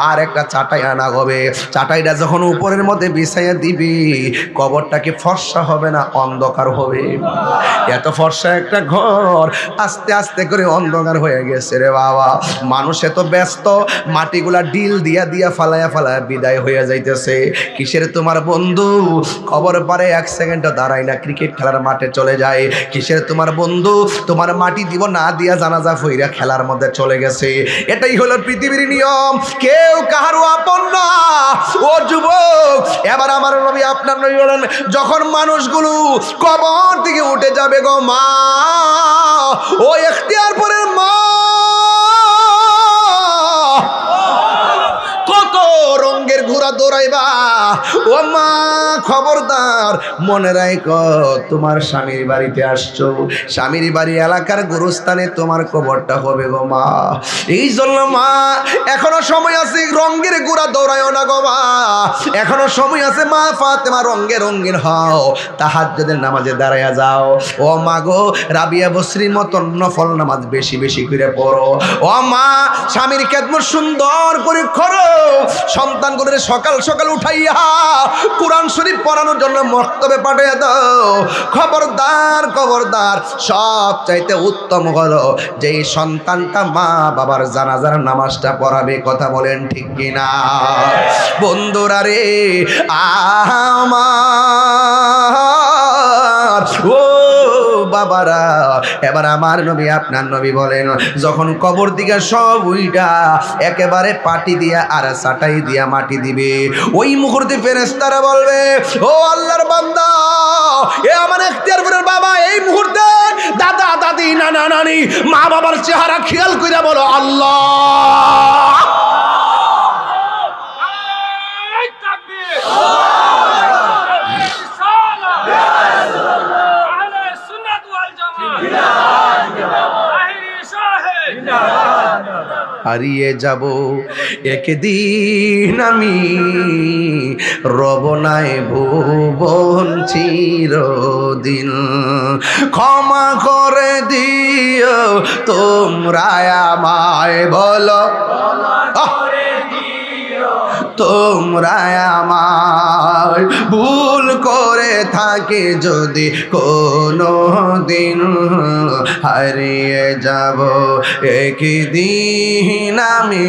আর একটা চাটাই আনা হবে, চাটাইটা যখন উপরের মধ্যে বিছাইয়া দিবে, কবরটাকে ফর্সা হবে না অন্ধকার হবে? এত ফর্সা একটা ঘর আস্তে আস্তে করে অন্ধকার হয়ে গেছে রে বাবা। মানুষ এত ব্যস্ত, মাটিগুলা ডিল দিয়া দিয়া ফালায়া ফালায়া বিদায় হয়ে যাইতেছে। কিসের তোমার বন্ধু খবর পারে 1 সেকেন্ডও দাঁড়ায় না, ক্রিকেট খেলার মাঠে চলে যায়। কিসের তোমার বন্ধু তোমার মাটি দিব না দিয়া জানাজা ফইরা খেলার মধ্যে চলে গেছে। এটাই হলো পৃথিবীর নিয়ম, কেউ কাহারও আপন না। ও যুবক, এবার আমার নবী আপনার নবী বলেন যখন মানুষগুলো কবর থেকে উঠে যাবে গো মা, ও ইখতিয়ার পরের মা, কত রঙের ঘোড়া দৌড়াইবা ও মা, খবরদার মনে রাখো তোমার স্বামীর বাড়িতে আসছো, স্বামীর বাড়ি এলাকার গুরুস্থানে তোমার কবরটা হবে গো মা। এই জন্য মা এখনো সময় আছে, রঙের ঘোড়া দৌড়ায়ও না গো মা, এখনো সময় আছে মা। ফাতেমা রঙে রঙিন হও, তাহাজ্জুদের নামাজে দাঁড়ায়া যাও। ও মা গো, রাবিয়া বসরির মতন নফল নামাজ বেশি বেশি করে পড়ো। ও মা, স্বামীর খেদমত সুন্দর করে করো, সন্তানগুলোর সকাল সকাল উঠাইয়া কোরআন শরীফ পড়ানোর জন্য মক্তবে পাঠিয়ে দাও। খবরদার খবরদার, সব চাইতে উত্তম হলো যেই সন্তানটা মা বাবার জানাজার নামাজটা পড়াবে। কথা বলেন ঠিক কিনা বন্ধুরা রে আমার? ও বাবারা, এবার আমার নবী আপনার নবী বলেন, যখন কবর দিকে সব উইটা একেবারে পাটি দিয়া আর চাটাই দিয়া মাটি দিবে, ওই মুহূর্তে ফেরেশতারা বলবে, ও আল্লাহর বান্দা, এ আমার ইখতিয়ারপুরের বাবা, এই মুহূর্তে দাদা দাদি নানা নানি মা বাবার চেহারা খেয়াল কইরা বলো আল্লাহ। হারিয়ে যাব একদিন আমি, রব নাই ভুবন চিরদিন, ক্ষমা করে দিও তোমরা আমায়, বলো তোমরা আমায়, ভুল করে থাকে যদি কোনো দিন, হারিয়ে যাব একদিন আমি,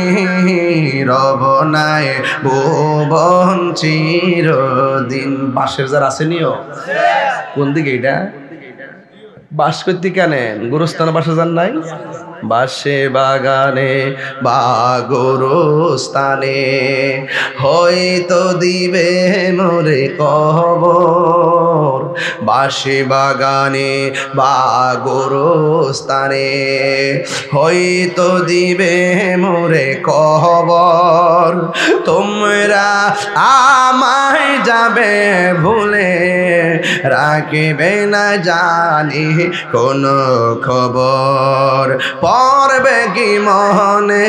রব নাই ভুবন চিরদিন। বাঁশের যার আসেনিও, কোন দিকে এটা বাস করতে কেনেন, গুরুস্থানে বাসে যান নাই, বাসে বাগানে বা গোরস্থানে হয়তো দিবে মোরে কবর, বাসে বাগানে বা গোরস্থানে হয়তো দিবে মোরে কবর, তোমরা আমায় যাবে ভুলে, রাখবে না জানি কোনো খবর, পড়বে কি মনে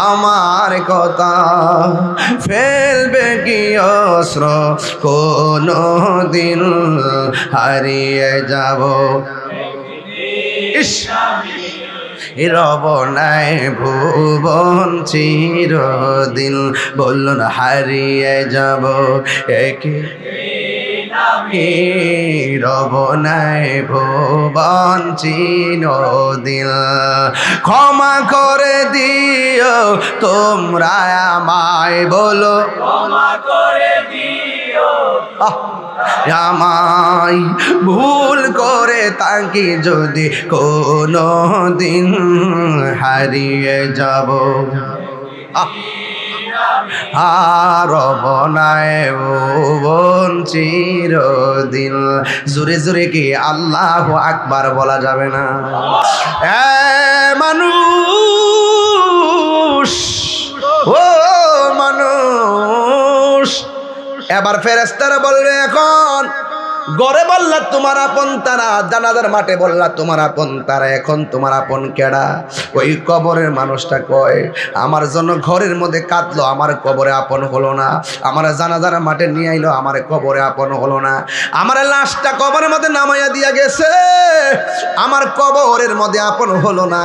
আমার কথা, ফেলবে কি অস্ত্র কোনো দিন, হারিয়ে যাব রব নাই ভুবন চিরদিন, বলুন হারিয়ে যাব রব নাই ভুবন চিরদিন, ক্ষমা করে দিও তোমরা আমায়, বলো ক্ষমা করে দিও আমায়, ভুল করে তাকে যদি কোনো দিন, হারিয়ে যাব রব নাই ভুবন চিরদিন। জোরে জোরে কি আল্লাহু আকবার বলা যাবে না? মানুষ, ও মানুষ, এবার ফেরেশতারা বলবে, এখন গড়ে বললা তোমার আপন তারা, জানাজার মাঠে বললা তোমার আপন তারা, এখন তোমার আপন কেডা? ওই কবরের মানুষটা কয়, আমার জন্য ঘরের মধ্যে কাঁদলো, আমার কবরে আপন হলো না, আমার জানাজার মাঠে নিয়ে আইলো, আমার কবরে আপন হলো না, আমার লাশটা কবরের মধ্যে নামাইয়া দিয়া গেছে, আমার কবরের মধ্যে আপন হলো না।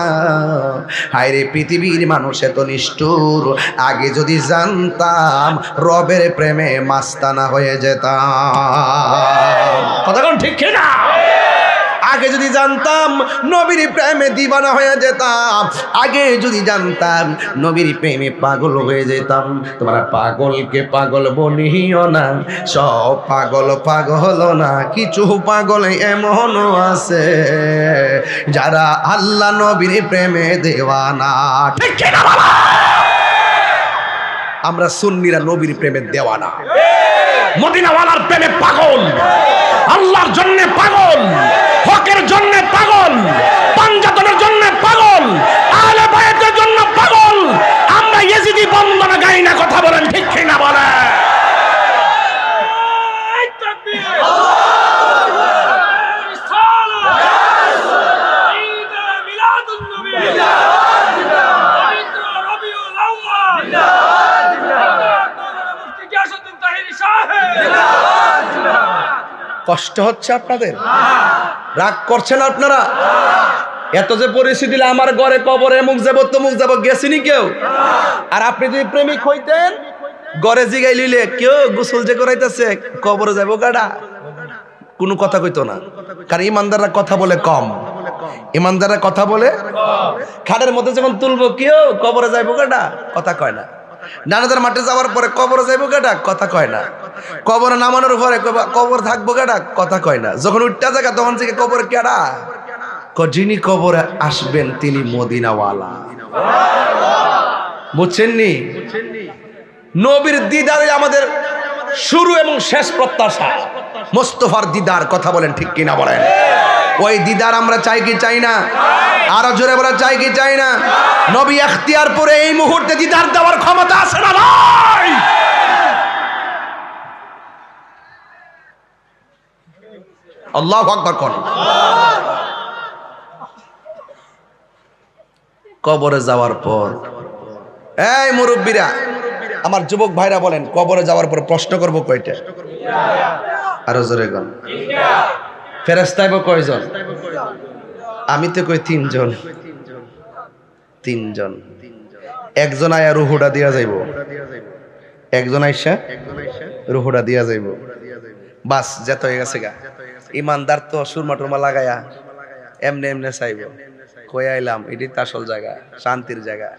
হায়রে পৃথিবীর মানুষ এত নিষ্ঠুর, আগে যদি জানতাম রবের প্রেমে মাস্তানা হয়ে যেতাম। কথা কোন ঠিক না? আগে যদি জানতাম নবীর প্রেমে দিবানা হয়ে যেতাম, আগে যদি জানতাম নবীর প্রেমে পাগল হয়ে যেতাম। তোমরা পাগলকে পাগল বলিও না, সব পাগল পাগল না, কিছু পাগল এমনও আছে যারা আল্লাহ নবীর প্রেমে দেওয়ানা। ঠিক না বাবা? আমরা সুন্নিরা নবীর প্রেমে দেওয়ানা, মদিনাওয়ালার প্রেমে পাগল, আল্লাহর জন্য পাগল, হকের জন্য পাগল, পাঞ্জাতনের জন্য পাগল, আহলে বায়াতের জন্য পাগল। আমরা ইয়েজিদি বন্দনা গাই না, কথা বলেন ঠিক না বলে? কষ্ট হচ্ছে আপনাদের? রাগ করছেন আপনারা? এত যে পরিস্থিতি, আমার ঘরে কবরে মুখ যাব তমুক যাব, গেছিনি কেউ? আর আপনি যদি প্রেমিক হইতেন, ঘরে জিগাই লিলে কেউ গোসল যে করাইতেছে কবরে যাবো গাডা, কোনো কথা কইতো না। কারণ ইমানদাররা কথা বলে কম, ইমানদাররা কথা বলে খাটের মধ্যে যখন তুলবো কেউ কবরে যাইবো গাডা, কথা কয় না। জানাজার মাঠে যাওয়ার পরে কবরে যাইবো গাডা, কথা কয় না। কবরে নামানোর পরে কবর থাকবো কেডা, কথা কয় না। যখন উঠতে জায়গা তখন থেকে কবর কেডা, যিনি কবরে আসবেন তিনি মদিনাওয়ালা। বুঝছেননি? নবীর দিদারে আমাদের শুরু এবং শেষ প্রত্যাশা। মোস্তফার দিদার, কথা বলেন ঠিক কিনা বলেন? ওই দিদার আমরা চাই কি চাই না? আরো জোরে বলে চাই কি চাই না? নবী ইখতিয়ার পরে এই মুহূর্তে দিদার দেওয়ার ক্ষমতা আছে না ভাই? আল্লাহু আকবার কোন। কবরে যাওয়ার পর এই মুরব্বীরা, আমার যুবক ভাইরা বলেন, কবরে যাওয়ার পর প্রশ্ন করব কয়টা? আরো জোরে কোন। ফেরেশতা আইব কয়জন? আমি তো কই তিনজন। তিনজন। একজন আয়া রুহুটা দিয়া যাইব, একজন আইসা রুহুটা দিয়া যাইব। বাস যেত হয়ে গেছে গা। ইমানদার তো সুরমা টুরমা লাগায়া এমনে এমনে চাইব, কই আইলাম, এটি তো আসল জায়গা, শান্তির জায়গা।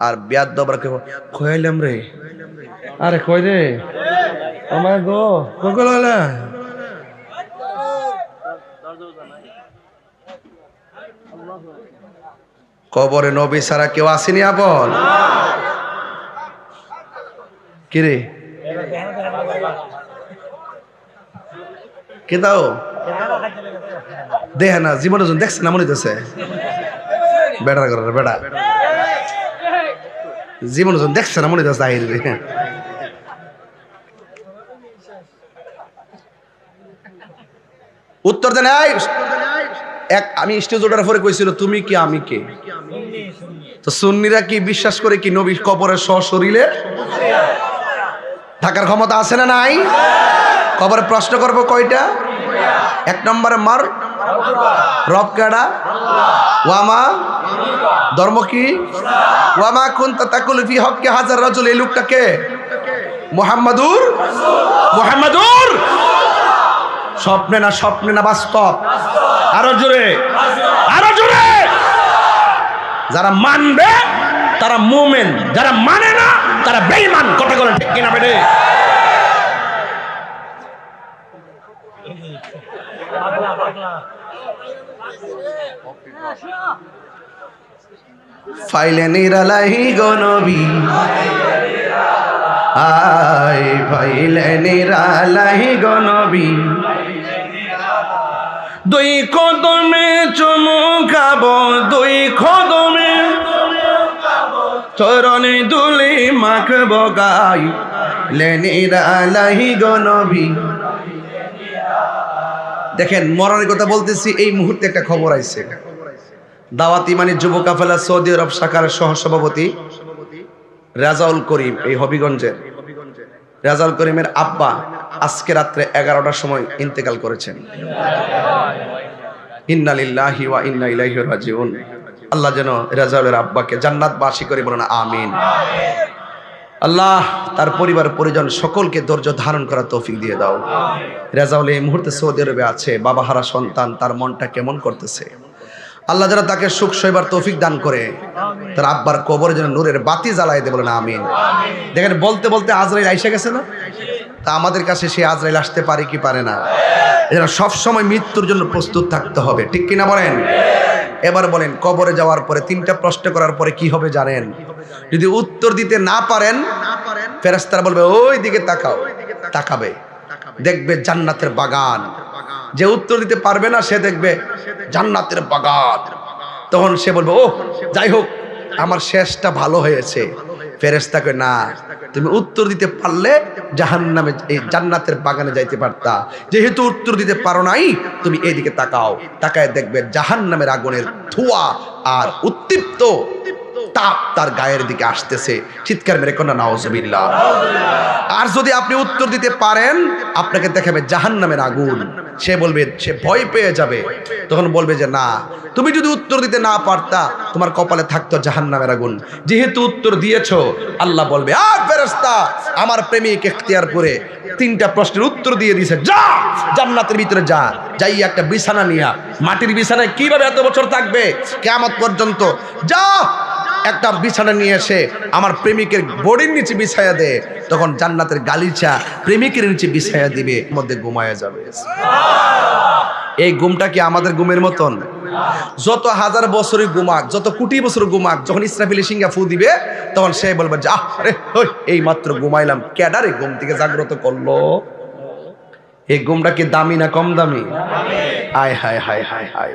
আর বিয়াদ দবার কে কই আইলাম রে, আরে কই রে আমার গো কই গলা। কবরে নবী ছাড়া কেউ আসেনি আপন? কিরে কে দাও দেখ না, জীবনের জন্য দেখছে না মনে হইতেছে বেড়া করে বেড়া, জীবনের জন্য দেখছে না মনে হইতেছে আহির। উত্তর দেন। এক আমি স্টেজ ওঠার পরে কইছিল তুমি কি আমি কে? তো সুন্নিরা কি বিশ্বাস করে কি নবী কবরের সশরীরে থাকার ক্ষমতা আছে না নাই? কবরে প্রশ্ন করবো কয়টা? এক নম্বরে মার রব কেডা? ওয়ামা ধর্ম কি? ওয়ামা কুনতা তাকুলু ফি হক্কি হাজার রাজুল। এই লোকটা কে? মুহাম্মাদুর। মুহাম্মাদুর স্বপ্নে না, স্বপ্নে না বাস্তব? আরো জোরে, আরো জোরে। যারা মানবে তারা মুমিন, যারা মানে না তারা বেঈমান। কথা বলেন ঠিক কিনা বেটে? ফাইলে নিরালাহি গো নবী, আয় ফাইলে নিরালাহি গো নবী, দুই কদমে চুমু খাবো, দুই কদমে চরণে দুলি মাখবো গাই, নিরালাহি গো নবী। দেখেন মরণের কথা বলতেছি, এই মুহূর্তে একটা খবর আইছে। দাওয়াত ইমানি যুব কাফেলা সৌদি আরব শাখার সহসভাপতি রাজাউল করিম, এই হবিগঞ্জের রাজাউল করিমের আব্বা আজকে রাত্রে 11টার সময় ইন্তেকাল করেছেন। ইন্না লিল্লাহি ওয়া ইন্না ইলাইহি রাজিউন। আল্লাহ যেন রাজাউলের আব্বাকে জান্নাতবাসী করে বলেন আমিন। আল্লাহ তার পরিবার পরিজন সকলকে ধৈর্য ধারণ করার তৌফিক দিয়ে দাও। রাজাউল এই মুহূর্তে সৌদি আরবে আছে, বাবা হারা সন্তান, তার মনটা কেমন করতেছে। আল্লাহ যেন তাকে সুখ সইবার তৌফিক দান করে, তার আব্বার কবরে যেন নূরের বাতি জ্বালাই দেয়, বলেন আমিন। দেখেন বলতে বলতে আজরাইল আইসা গেছে না? তা আমাদের কাছে সে আজরাইল আসতে পারে কি পারে না? এজন্য সবসময় মৃত্যুর জন্য প্রস্তুত থাকতে হবে, ঠিক কিনা বলেন? এবার বলেন, কবরে যাওয়ার পরে 3টা প্রশ্ন করার পরে কি হবে জানেন? যদি উত্তর দিতে না পারেন ফেরেশতারা বলবে ওই দিকে তাকাও, তাকাবে, দেখবে জান্নাতের বাগান। যে উত্তর দিতে পারবে না সে দেখবে জান্নাতের বাগান। তখন সে বলবে ও যাই হোক আমার শেষটা ভালো হয়েছে। ফেরেশতাকে না, তুমি উত্তর দিতে পারলে জাহান্নামে, এই জান্নাতের বাগানে যাইতে পারতা। যেহেতু উত্তর দিতে পারো নাই, তুমি এইদিকে তাকাও, তাকায় দেখবে জাহান্নামের আগুনের ধোঁয়া আর উত্তপ্ত তাপ তার গায়ের দিকে আসতেছে। চিৎকার মেরে কোন নাউজুবিল্লাহ। আর যদি আপনি উত্তর দিতে পারেন, আপনাকে দেখাবে জাহান্নামের আগুন। সে বলবে, সে ভয় পেয়ে যাবে, তখন বলবে যে না, তুমি যদি উত্তর দিতে না পারতা তোমার কপালে থাকতো জাহান্নামের আগুন। যেহেতু উত্তর দিয়েছো, আল্লাহ বলবে আ ফেরেশতা আমার প্রেমিক ইখতিয়ার করে 3টা প্রশ্নের উত্তর দিয়ে দিয়েছে, যা জান্নাতের ভিতরে যা, যাই একটা বিছানা নিয়া, মাটির বিছানায় কিভাবে এত বছর থাকবে কিয়ামত পর্যন্ত, যা একটা বিছানা নিয়ে এসে আমার প্রেমিকের বডির নিচে বিছায়া দে, তখন জান্নাতের গালিচা প্রেমিকের নিচে বিছায়া দিবে, মধ্যে ঘুমায়া যাবে। এই ঘুমটা কি আমাদের ঘুমের মতন? যত হাজার বছরই ঘুমাক, যত কোটি বছর ঘুমাক, যখন ইসরাফিল সিংহা ফু দিবে তখন সে বলবে যে আরে এই মাত্র ঘুমাইলাম, ক্যাডারে ঘুম থেকে জাগ্রত করলো। এই ঘুমটা কি দামি না কম দামি? হায় হায় হায় হায় হায়।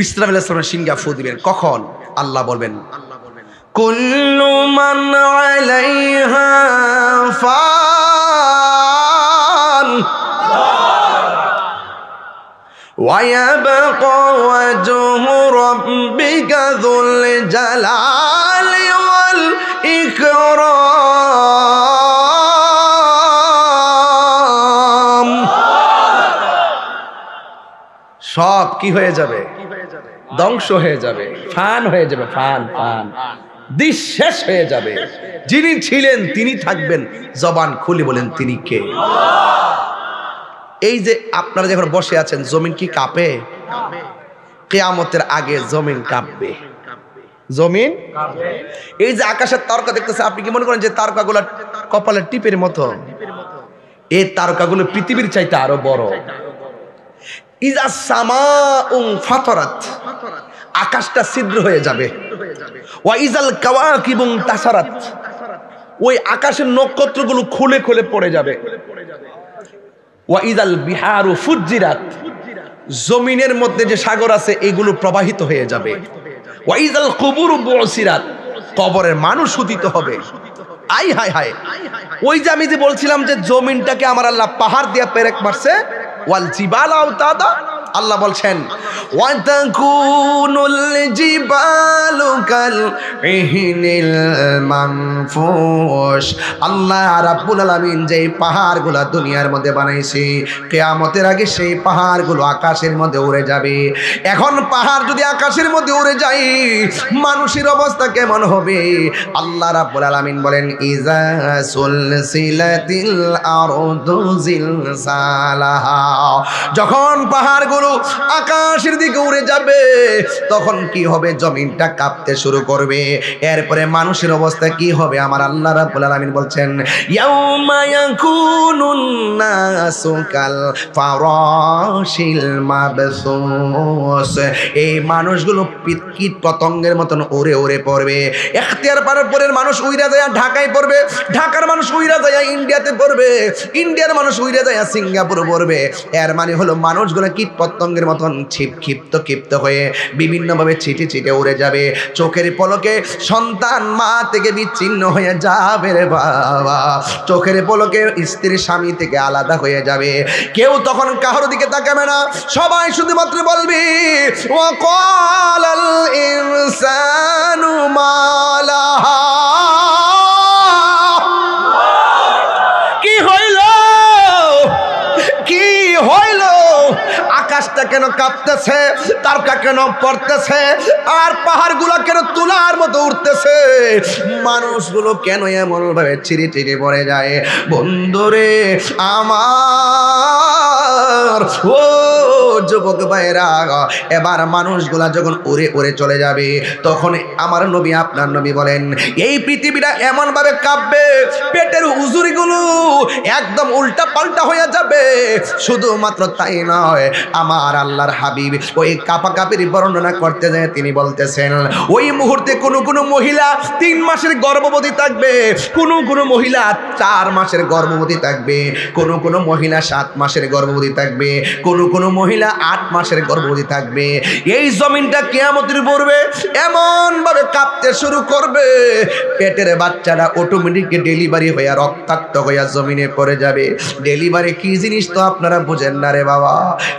ইসরাফিল ইসলামের সিংহা ফু দিবেন কখন? আল্লাহ বলবেন কুল্লু মান আলাইহা ফান وَيَبْقَى وَجْهُ رَبِّكَ ذُو الْجَلَالِ وَالْإِكْرَامِ। সব কি হয়ে যাবে? ধ্বংস হয়ে যাবে, ফান হয়ে যাবে, ফান ফান, দিশ শেষ হয়ে যাবে। যিনি ছিলেন তিনি থাকবেন, জবান খুলে বলেন তিনি কে? এই যে আপনারা যখন বসে আছেন, জমিন কি কাঁপে? কিয়ামতের আগে জমিন কাঁপবে, জমিন। এই যে আকাশের তারকা দেখতেছে, আপনি কি মনে করেন যে তারকাগুলো কপালের টিপের মতো? এই তারকাগুলো পৃথিবীর চাইতে আরো বড়। ইজা সামাউন ফাতারাত, আকাশটা ছিদ্র হয়ে যাবে। ওয়া ইজাল কাওয়াকিবুন তাসারাত, ওই আকাশের নক্ষত্রগুলো খুলে খুলে পড়ে যাবে। ওয়া ইজাল বিহারু ফুজ্জিরাত, জমিনের মধ্যে যে সাগর আছে এগুলো প্রবাহিত হয়ে যাবে। ওয়া ইজাল কুবুরু বুসিরাত, কবরের মানুষ উদিত হবে। আই হায় হায়। ওই যে আমি যে বলছিলাম যে জমিনটাকে আমার আল্লাহ পাহাড় দিয়ে পেরেক মারছে, ওয়াল জিবালা আওতাদা, আল্লাহ বলছেন ওয়া তাকুনুল জিবালু কাল ইহনিল মানফুশ। আল্লাহ রাব্বুল আলামিন যে পাহাড়গুলো দুনিয়ার মধ্যে বানাইছে, কিয়ামতের আগে সেই পাহাড়গুলো আকাশের মধ্যে উড়ে যাবে। এখন পাহাড় যদি আকাশের মধ্যে উড়ে যায়, মানুষের অবস্থা কেমন হবে? আল্লাহ রাব্বুল আলামিন বলেন ইজা সুলসিলাতিল আরদু জিলসালাহা, যখন পাহাড়গুলো আকাশের দিকে উড়ে যাবে তখন কি হবে? জমিনটা কাঁপতে শুরু করবে। এরপরে মানুষের অবস্থা কি হবে? আমার আল্লাহ রাব্বুল আলামিন বলছেন ইয়াউমা ইয়াকুনুন নাসু কাল ফারাশিল মাবসুস, এই মানুষগুলো কীট পতঙ্গের মতন উড়ে উড়ে পড়বে। ইখতিয়ার পারার মানুষ উইরা যায় ঢাকায় পড়বে, ঢাকার মানুষ উইরা যায় ইন্ডিয়াতে পড়বে, ইন্ডিয়ার মানুষ উইরা যায় সিঙ্গাপুর পড়বে। এর মানে হলো মানুষগুলো কীট পতঙ্গের মতন ক্ষিপ্ত হয়ে বিভিন্নভাবে ছিটে ছিটে উড়ে যাবে। চোখের পলকে সন্তান মা থেকে বিচ্ছিন্ন হয়ে যাবে রে বাবা, চোখের পলকে স্ত্রী স্বামী থেকে আলাদা হয়ে যাবে। কেউ তখন কারোর দিকে তাকাবে না, সবাই শুধুমাত্র বলবি ওয়া ক্বালাল ইনসানু মা লাহা, কি হইল কি হইল? আকাশটা কেন কাঁপতেছে, তারকা কেন পড়তেছে, আর পাহাড়গুলো কেন তুলার মতো উঠতেছে, মানুষগুলো কেন এমন ভাবে ছিঁড়ে ছিঁড়ে পড়ে যায়? বন্ধুরে আমার, ও যুবক ভাইরা, এবার মানুষগুলা যখন উড়ে উড়ে চলে যাবে তখন আমার নবী আপনার নবী বলেন এই পৃথিবীটা এমন ভাবে কাঁপবে, পেটের উজুরিগুলো একদম উল্টা পাল্টা হয়ে যাবে। শুধুমাত্র তাই নয়, আমার আল্লাহর হাবিব ওই কাঁপাকাঁপির বর্ণনা করতে যায় তিনি বলতেছেন ওই মুহূর্তে কোনো মহিলা 3 মাসের গর্ভবতী থাকবে, কোনো মহিলা 4 মাসের গর্ভবতী থাকবে, কোনো মহিলা 7 মাসের গর্ভবতী থাকবে, কোনো মহিলা 8 মাসের গর্ভবতী থাকবে। এই জমিনটা কিয়ামতের পূর্বে এমন ভাবে কাঁপতে শুরু করবে, পেটের বাচ্চাটা অটোমেটিক ডেলিভারি হয়ে রক্তাক্ত হয়ে জমিনে পড়ে যাবে। ডেলিভারি কি জিনিস তো আপনারা বুঝেন না রে বাবা।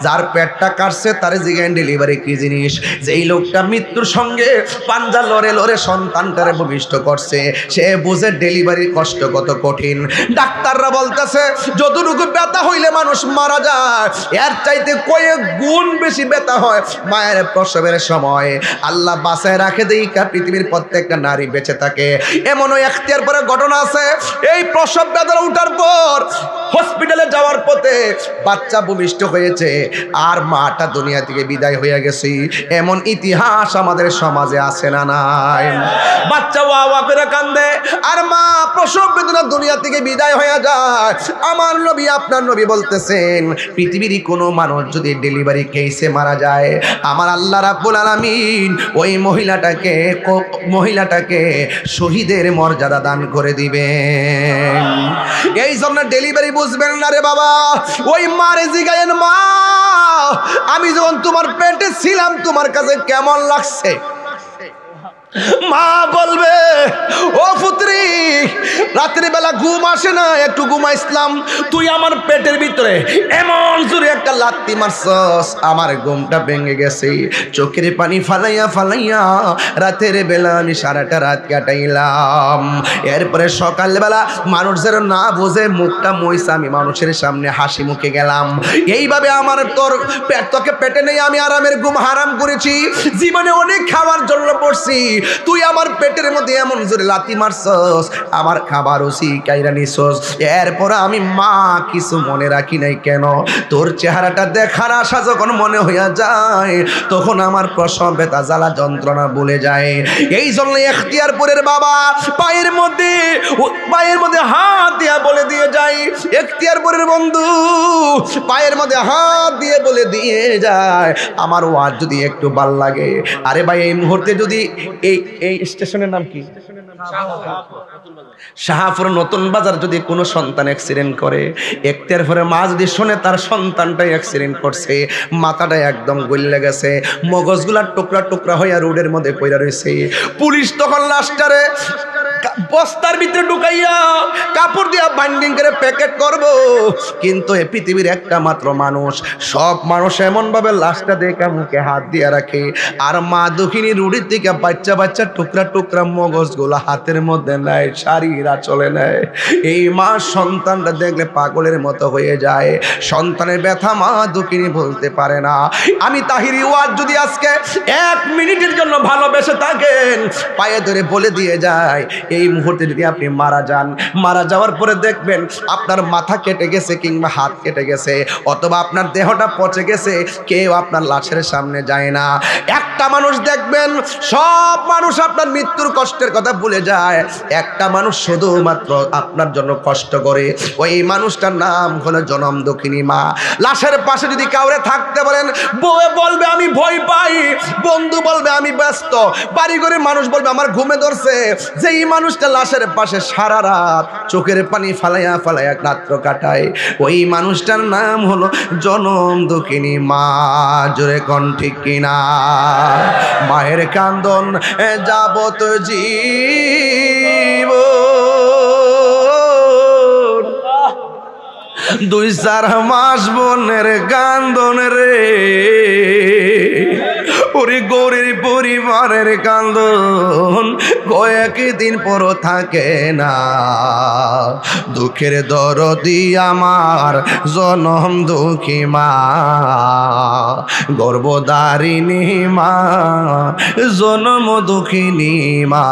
যার পেটটা কাটছে তার জিজ্ঞাসা ডেলিভারি কি জিনিস। যেই লোকটা মৃত্যুর সঙ্গে পাঞ্জা লড়ে লড়ে সন্তানটারে ভূমিষ্ঠ করছে সে বুঝে ডেলিভারির কষ্ট কত কঠিন। ডাক্তাররা বলতেছে যতটুকু ব্যথা হইলে মানুষ মারা যায় এর চাইতে কয়েক গুণ বেশি ব্যথা হয় মায়ের প্রসবের সময়। আল্লাহ বাঁচায় রাখে দেখা পৃথিবীর প্রত্যেকটা নারী বেঁচে থাকে। এমনও ইখতিয়ার পরে ঘটনা আছে, এই প্রসব বেদনা উঠার পর হসপিটালে যাওয়ার পথে বাচ্চা ভূমিষ্ঠ হয়েছে আর মাটা দুনিয়া থেকে বিদায় হয়ে গেছে। এমন ইতিহাস আমাদের সমাজে আছে না নাই? বাচ্চা ওয়া ওয়া করে কান্দে আর মা প্রসব বেদনা দুনিয়া থেকে বিদায় হয়ে যায়। আমার নবী আপনার নবী বলতেছেন, পৃথিবীর কোনো মানুষ যদি ডেলিভারি কেসে মারা যায়, আমার আল্লাহ রাব্বুল আলামিন ওই মহিলাটাকে শহীদের মর্যাদা দান করে দিবেন। এই জন্য ডেলিভারি বুঝবেন না রে বাবা, ওই মারে জিগায়েন, মা আমি যখন তোমার পেটে ছিলাম তোমার কাছে কেমন লাগছে? মা বলবে, ও পুত্রী রাত্রি বেলা ঘুম আসে না, একটু ঘুমাইছিলাম, তুই আমার পেটের ভিতরে এমন জোরে একটা লাত্তি মারছস, আমার ঘুমটা ভেঙে গেছে। চোখের পানি ফালাইয়া ফালাইয়া রাতের বেলা আমি সারাটা রাত কাটাইলাম। এরপরে সকালবেলা মানুষ যেন না বোঝে মুখটা মইছে, আমি মানুষের সামনে হাসি মুখে গেলাম। এইভাবে আমার তোকে পেটে নেই আমি আরামের ঘুম হারাম করেছি। জীবনে অনেক খাওয়ার জন্য পড়ছি, তুই আমার পেটের মধ্যে এমন জোরে লাথি মারছস, আমার খাবার ওসি কাইরা নিছস। এরপর আমি মা কিছু মনে রাখি নাই কেন, তোর চেহারাটা দেখার আশা যখন মনে হইয়া যায় তখন আমার প্রসব ব্যথা জ্বালা যন্ত্রণা ভুলে যায়। এই জন্য এখতিয়ারপুরের বাবা পায়ের মধ্যে হাত দিয়া বলে দিয়ে যায়, এখতিয়ারপুরের বন্ধু পায়ের মধ্যে হাত দিয়ে বলে দিয়ে যায়, আমার ওয়াজ যদি একটু ভাল লাগে, আরে ভাই এই মুহূর্তে যদি এই স্টেশনের নাম কি, শাহপুর নতুন বাজার, যদি কোনো সন্তান অ্যাক্সিডেন্ট করে, এখতিয়ারপুরের মা যদি শোনে তার সন্তানটাই অ্যাক্সিডেন্ট করছে, মাথাটা একদম গলে গেছে, মগজগুলা টুকরা টুকরা হইয়া রোডের মধ্যে পড়ে রয়েছে, পুলিশ তখন লাশটারে বস্তার ভিতরে ঢুকাইয়া কাপড় দিয়া বাইন্ডিং করে প্যাকেট করব। কিন্তু এই পৃথিবীর একটা মাত্র মানুষ, সব মানুষ এমন ভাবে লাশটা দেখে মুখে হাত দিয়ে রাখে, আর মা দুঃখিনী রুড়ির থেকে বাচ্চা বাচ্চা টুকরা টুকরা মগজগুলো হাতের মধ্যে নেয়, শাড়িরা চলে নেয়। এই মা সন্তানটা দেখলে পাগলের মতো হয়ে যায়, সন্তানের ব্যথা মা দুঃখিনী বলতে পারে না। আমি তাহিরি ওয়াজ যদি আজকে 1 মিনিটের জন্য ভালোবেসে থাকেন, পায়ে ধরে বলে দিয়ে যায়, এই মুহূর্তে যদি আপনি মারা যান, মারা যাওয়ার পরে দেখবেন আপনার মাথা কেটে গেছে কিংবা হাত কেটে গেছে অথবা আপনার দেহটা পচে গেছে, কেউ আপনার লাশের সামনে যায় না। একটা মানুষ দেখবেন, সব মানুষ আপনার মৃত্যুর কষ্টের কথা ভুলে যায়, একটা মানুষ শুধুমাত্র আপনার জন্য কষ্ট করে, ওই মানুষটার নাম হলো জনম দুঃখিনী মা। লাশের পাশে যদি কাউরে থাকতে বলেন, বউ বলবে আমি ভয় পাই, বন্ধু বলবে আমি ব্যস্ত, বাড়িঘরের মানুষ বলবে আমার ঘুমে ধরছে। যেই মানুষটা লাশের পাশে সারা রাত চোখের পানি ফালাইয়া ফালাইয়া রাত্র কাটায়, ওই মানুষটার নাম হলো জনম দুঃখিনী মা। জোরে কোন ঠিক কিনা? মায়ের কান্দন যাবত জীব 2-4 মাস বোনের কান্দন রে, ওরে গৌরীর পরিবারের কান্দন কয়েকদিন পর থাকে না। দুঃখের দরদি আমার জনম দুঃখী মা, গর্ভধারিণী মা, জনম দুঃখিনী মা,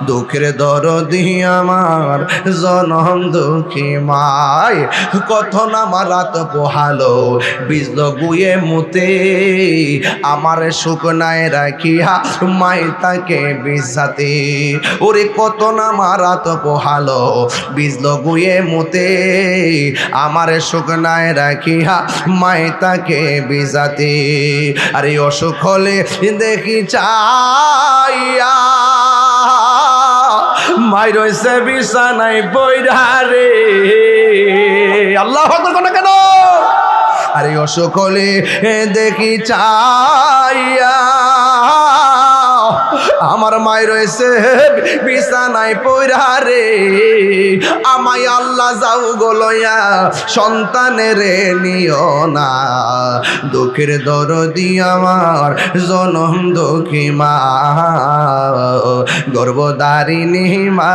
দুঃখের দরদি আমার জনম দুঃখী মা। কত না মারাত পোহালো বিজল গুয়ে মুতে, আমার শুকনায় রাখিয়া মাই তাকে বিছাতে, ওরে কত না মারাত পোহালো বিজল গুয়ে মুতে, আমার শুকনায় রাখিয়া মাই তাকে বিছাতে। আরে অসুখ হলে দেখি চাইয়া মাই রয়েছে বিছানায় বইরা রে। আল্লাহু আকবার কেন? আরে অসুখ হলে দেখি চাইয়া আমার মায় রয়েছে বিছানায় পইরা রে, আমায় আল্লাহ যাও গলয়া সন্তানের নিও না। দুঃখের দরদি আমার জনম দুঃখী মা, গর্ভধারিণী মা,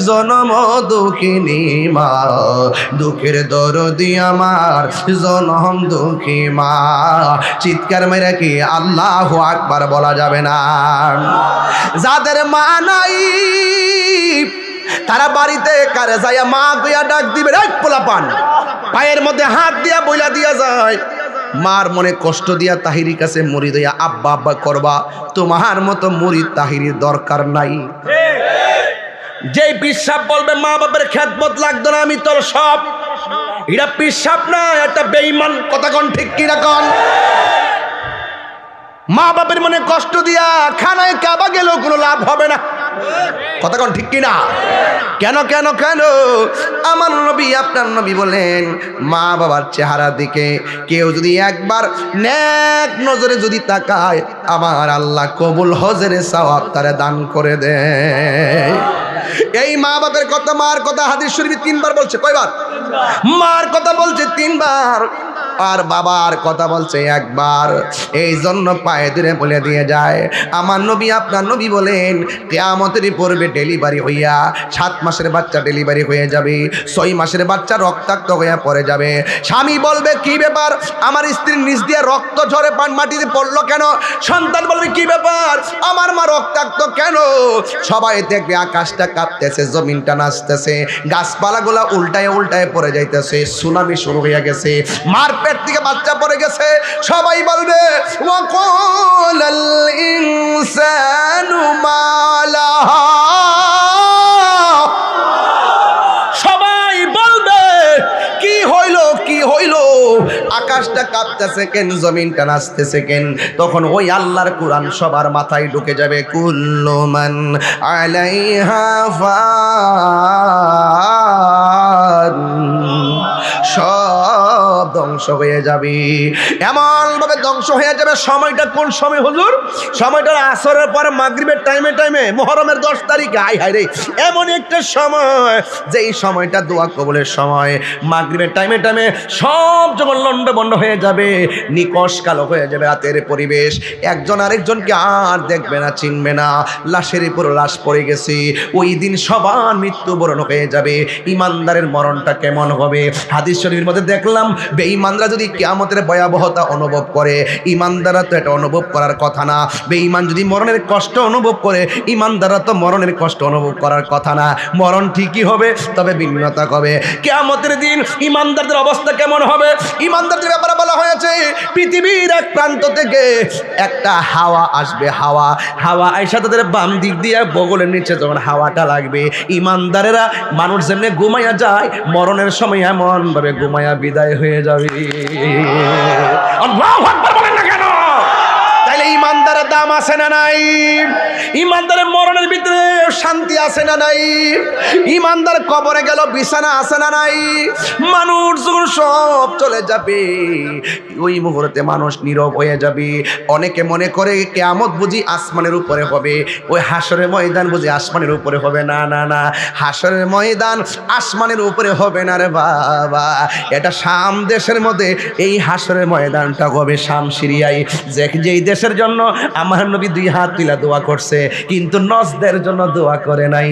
জনম দুঃখিনী মা, দুঃখের দরদি আমার জনম দুঃখী মা। চিৎকার মেরে কি আল্লাহু আকবার বলা যাবে না? যাদের মা নাই তারা বাড়িতে কারে যাইয়া মা কইয়া ডাক দিবে, এই পোলাপান, পায়ের মধ্যে হাত দিয়া বইলা দিয়া যায়, মার মনে কষ্ট দিয়া তাহিরির কাছে মুরিদ হইয়া আব্বা আব্বা করবা, তোমার মতো মুরিদ তাহিরির দরকার নাই। যেই পিসাব বলবে মা বাবার খেদমত লাগতো না, আমি তোর সব, এটা পিসাব না, এটা বেঈমান। কথা কোন ঠিক কিনা কোন? মা বাবার মনে কষ্ট দিয়া খানায় কাবা গেলেও কোনো লাভ হবে না। কথা কোন ঠিক কিনা? কেন কেন কেন? আমার নবী আপনার নবী বলেন, মা বাবার চেহারার দিকে কেউ যদি একবার নেক নজরে যদি তাকায়, আমার আল্লাহ কবুল হজরে সওয়াব তারে দান করে দেয়। এই মা বাবার কথা, মার কথা হাদিস শরীফে 3 বার বলছে। কয়বার? মার কথা বলছে 3 বার, আর বাবার কথা বলছে 1 বার। এই জন্য পায়ে ধরে বলে দিয়ে যায়, আমার নবী আপনার নবী বলেন, কিয়ামতের পূর্বে ডেলিভারি হইয়া 7 মাসের বাচ্চা ডেলিভারি হয়ে যাবে, 6 মাসের বাচ্চা রক্তাক্ত হয়ে পড়ে যাবে। স্বামী বলবে, কি ব্যাপার, আমার স্ত্রীর নিচ দিয়ে রক্ত ঝরে মাটিতে পড়লো কেন? সন্তান বলবে, কি ব্যাপার, আমার মা রক্তাক্ত কেন? সবাই দেখবে আকাশটা কাঁপতেছে, জমিনটা নাচতেছে, গাছপালাগুলা উল্টায় উল্টায় পড়ে যাইতেছে, সুনামি শুরু হয়ে গেছে, মার পেট থেকে বাচ্চা পড়ে গেছে। সবাই বলবে, ওয়াকালাল ইনসানু মা লাহা, সবাই বলবে কি হইল কি হইল, আকাশটা কাঁপতেছে কেন, জমিনটা নাচতেছে কেন? তখন ওই আল্লাহর কোরআন সবার মাথায় ঢুকে যাবে, কুল্লু মান আলাইহা ফান, সব ধ্বংস হয়ে যাবে। এমন ভাবে ধ্বংস হয়ে যাবে। সময়টা কোন সময় হুজুর? সময়টা আসরের পরে মাগরিবের টাইমে, মুহররমের 10 তারিখে। হাই হাই রে, এমন একটা সময় যেই সময়টা দোয়া কবুলের সময়। মাগরিবের টাইমে সব যখন লন্ড বন্ড হয়ে যাবে, নিকশ কালো হয়ে যাবে রাতের পরিবেশ, একজন আরেকজনকে আর দেখবে না, চিনবে না, লাশের উপর লাশ পড়ে গেছে। ওই দিন সবার মৃত্যুবরণ হয়ে যাবে। ইমানদারের মরণটা কেমন হবে? হাদিস শরীফের মধ্যে দেখলাম, বেঈমানরা যদি কিয়ামতের ভয়াবহতা অনুভব করে, ইমানদাররা তো এটা অনুভব করার কথা না। বেঈমান যদি মরণের কষ্ট অনুভব করে, ইমানদাররা তো মরণের কষ্ট অনুভব করার কথা না। মরণ ঠিকই হবে, তবে ভিন্নতা হবে। কিয়ামতের দিন ইমানদারদের অবস্থা কেমন হবে? ইমানদারদের ব্যাপারে বলা হয়েছে, পৃথিবীর এক প্রান্ত থেকে একটা হাওয়া আসবে, হাওয়া আইসা তাদের বাম দিক দিয়ে বগলের নিচে যখন হাওয়াটা লাগবে, ইমানদারেরা মানুষ যেমনি ঘুমাইয়া যায়, মরণের সময় এমন ভাবে ঘুমাইয়া বিদায় হয়ে যাবে। আল্লাহু আকবার বলেন না কেন? তাইলে ইমানদারের দাম আছে না নাই? ইমানদারের মরণের ভিতরে শান্তি আছে না নাই? ইমানদার কবরে গেল বিছানা আছে না নাই? মানুষ যখন সব চলে যাবে, ওই মুহূর্তে মানুষ নীরব হয়ে যাবে। অনেকে মনে করে কিয়ামত বুঝি আসমানের উপরে হবে, ওই হাসরের ময়দান বুঝি আসমানের উপরে হবে। না না না, হাসরের ময়দান আসমানের উপরে হবে না রে বাবা, এটা শাম দেশের মধ্যে এই হাসরের ময়দানটা হবে, শাম সিরিয়ায়, যেই দেশের জন্য আমার নবী 2 হাত তুলে দোয়া করছে, কিন্তু নজদের জন্য দোয়া করে নাই।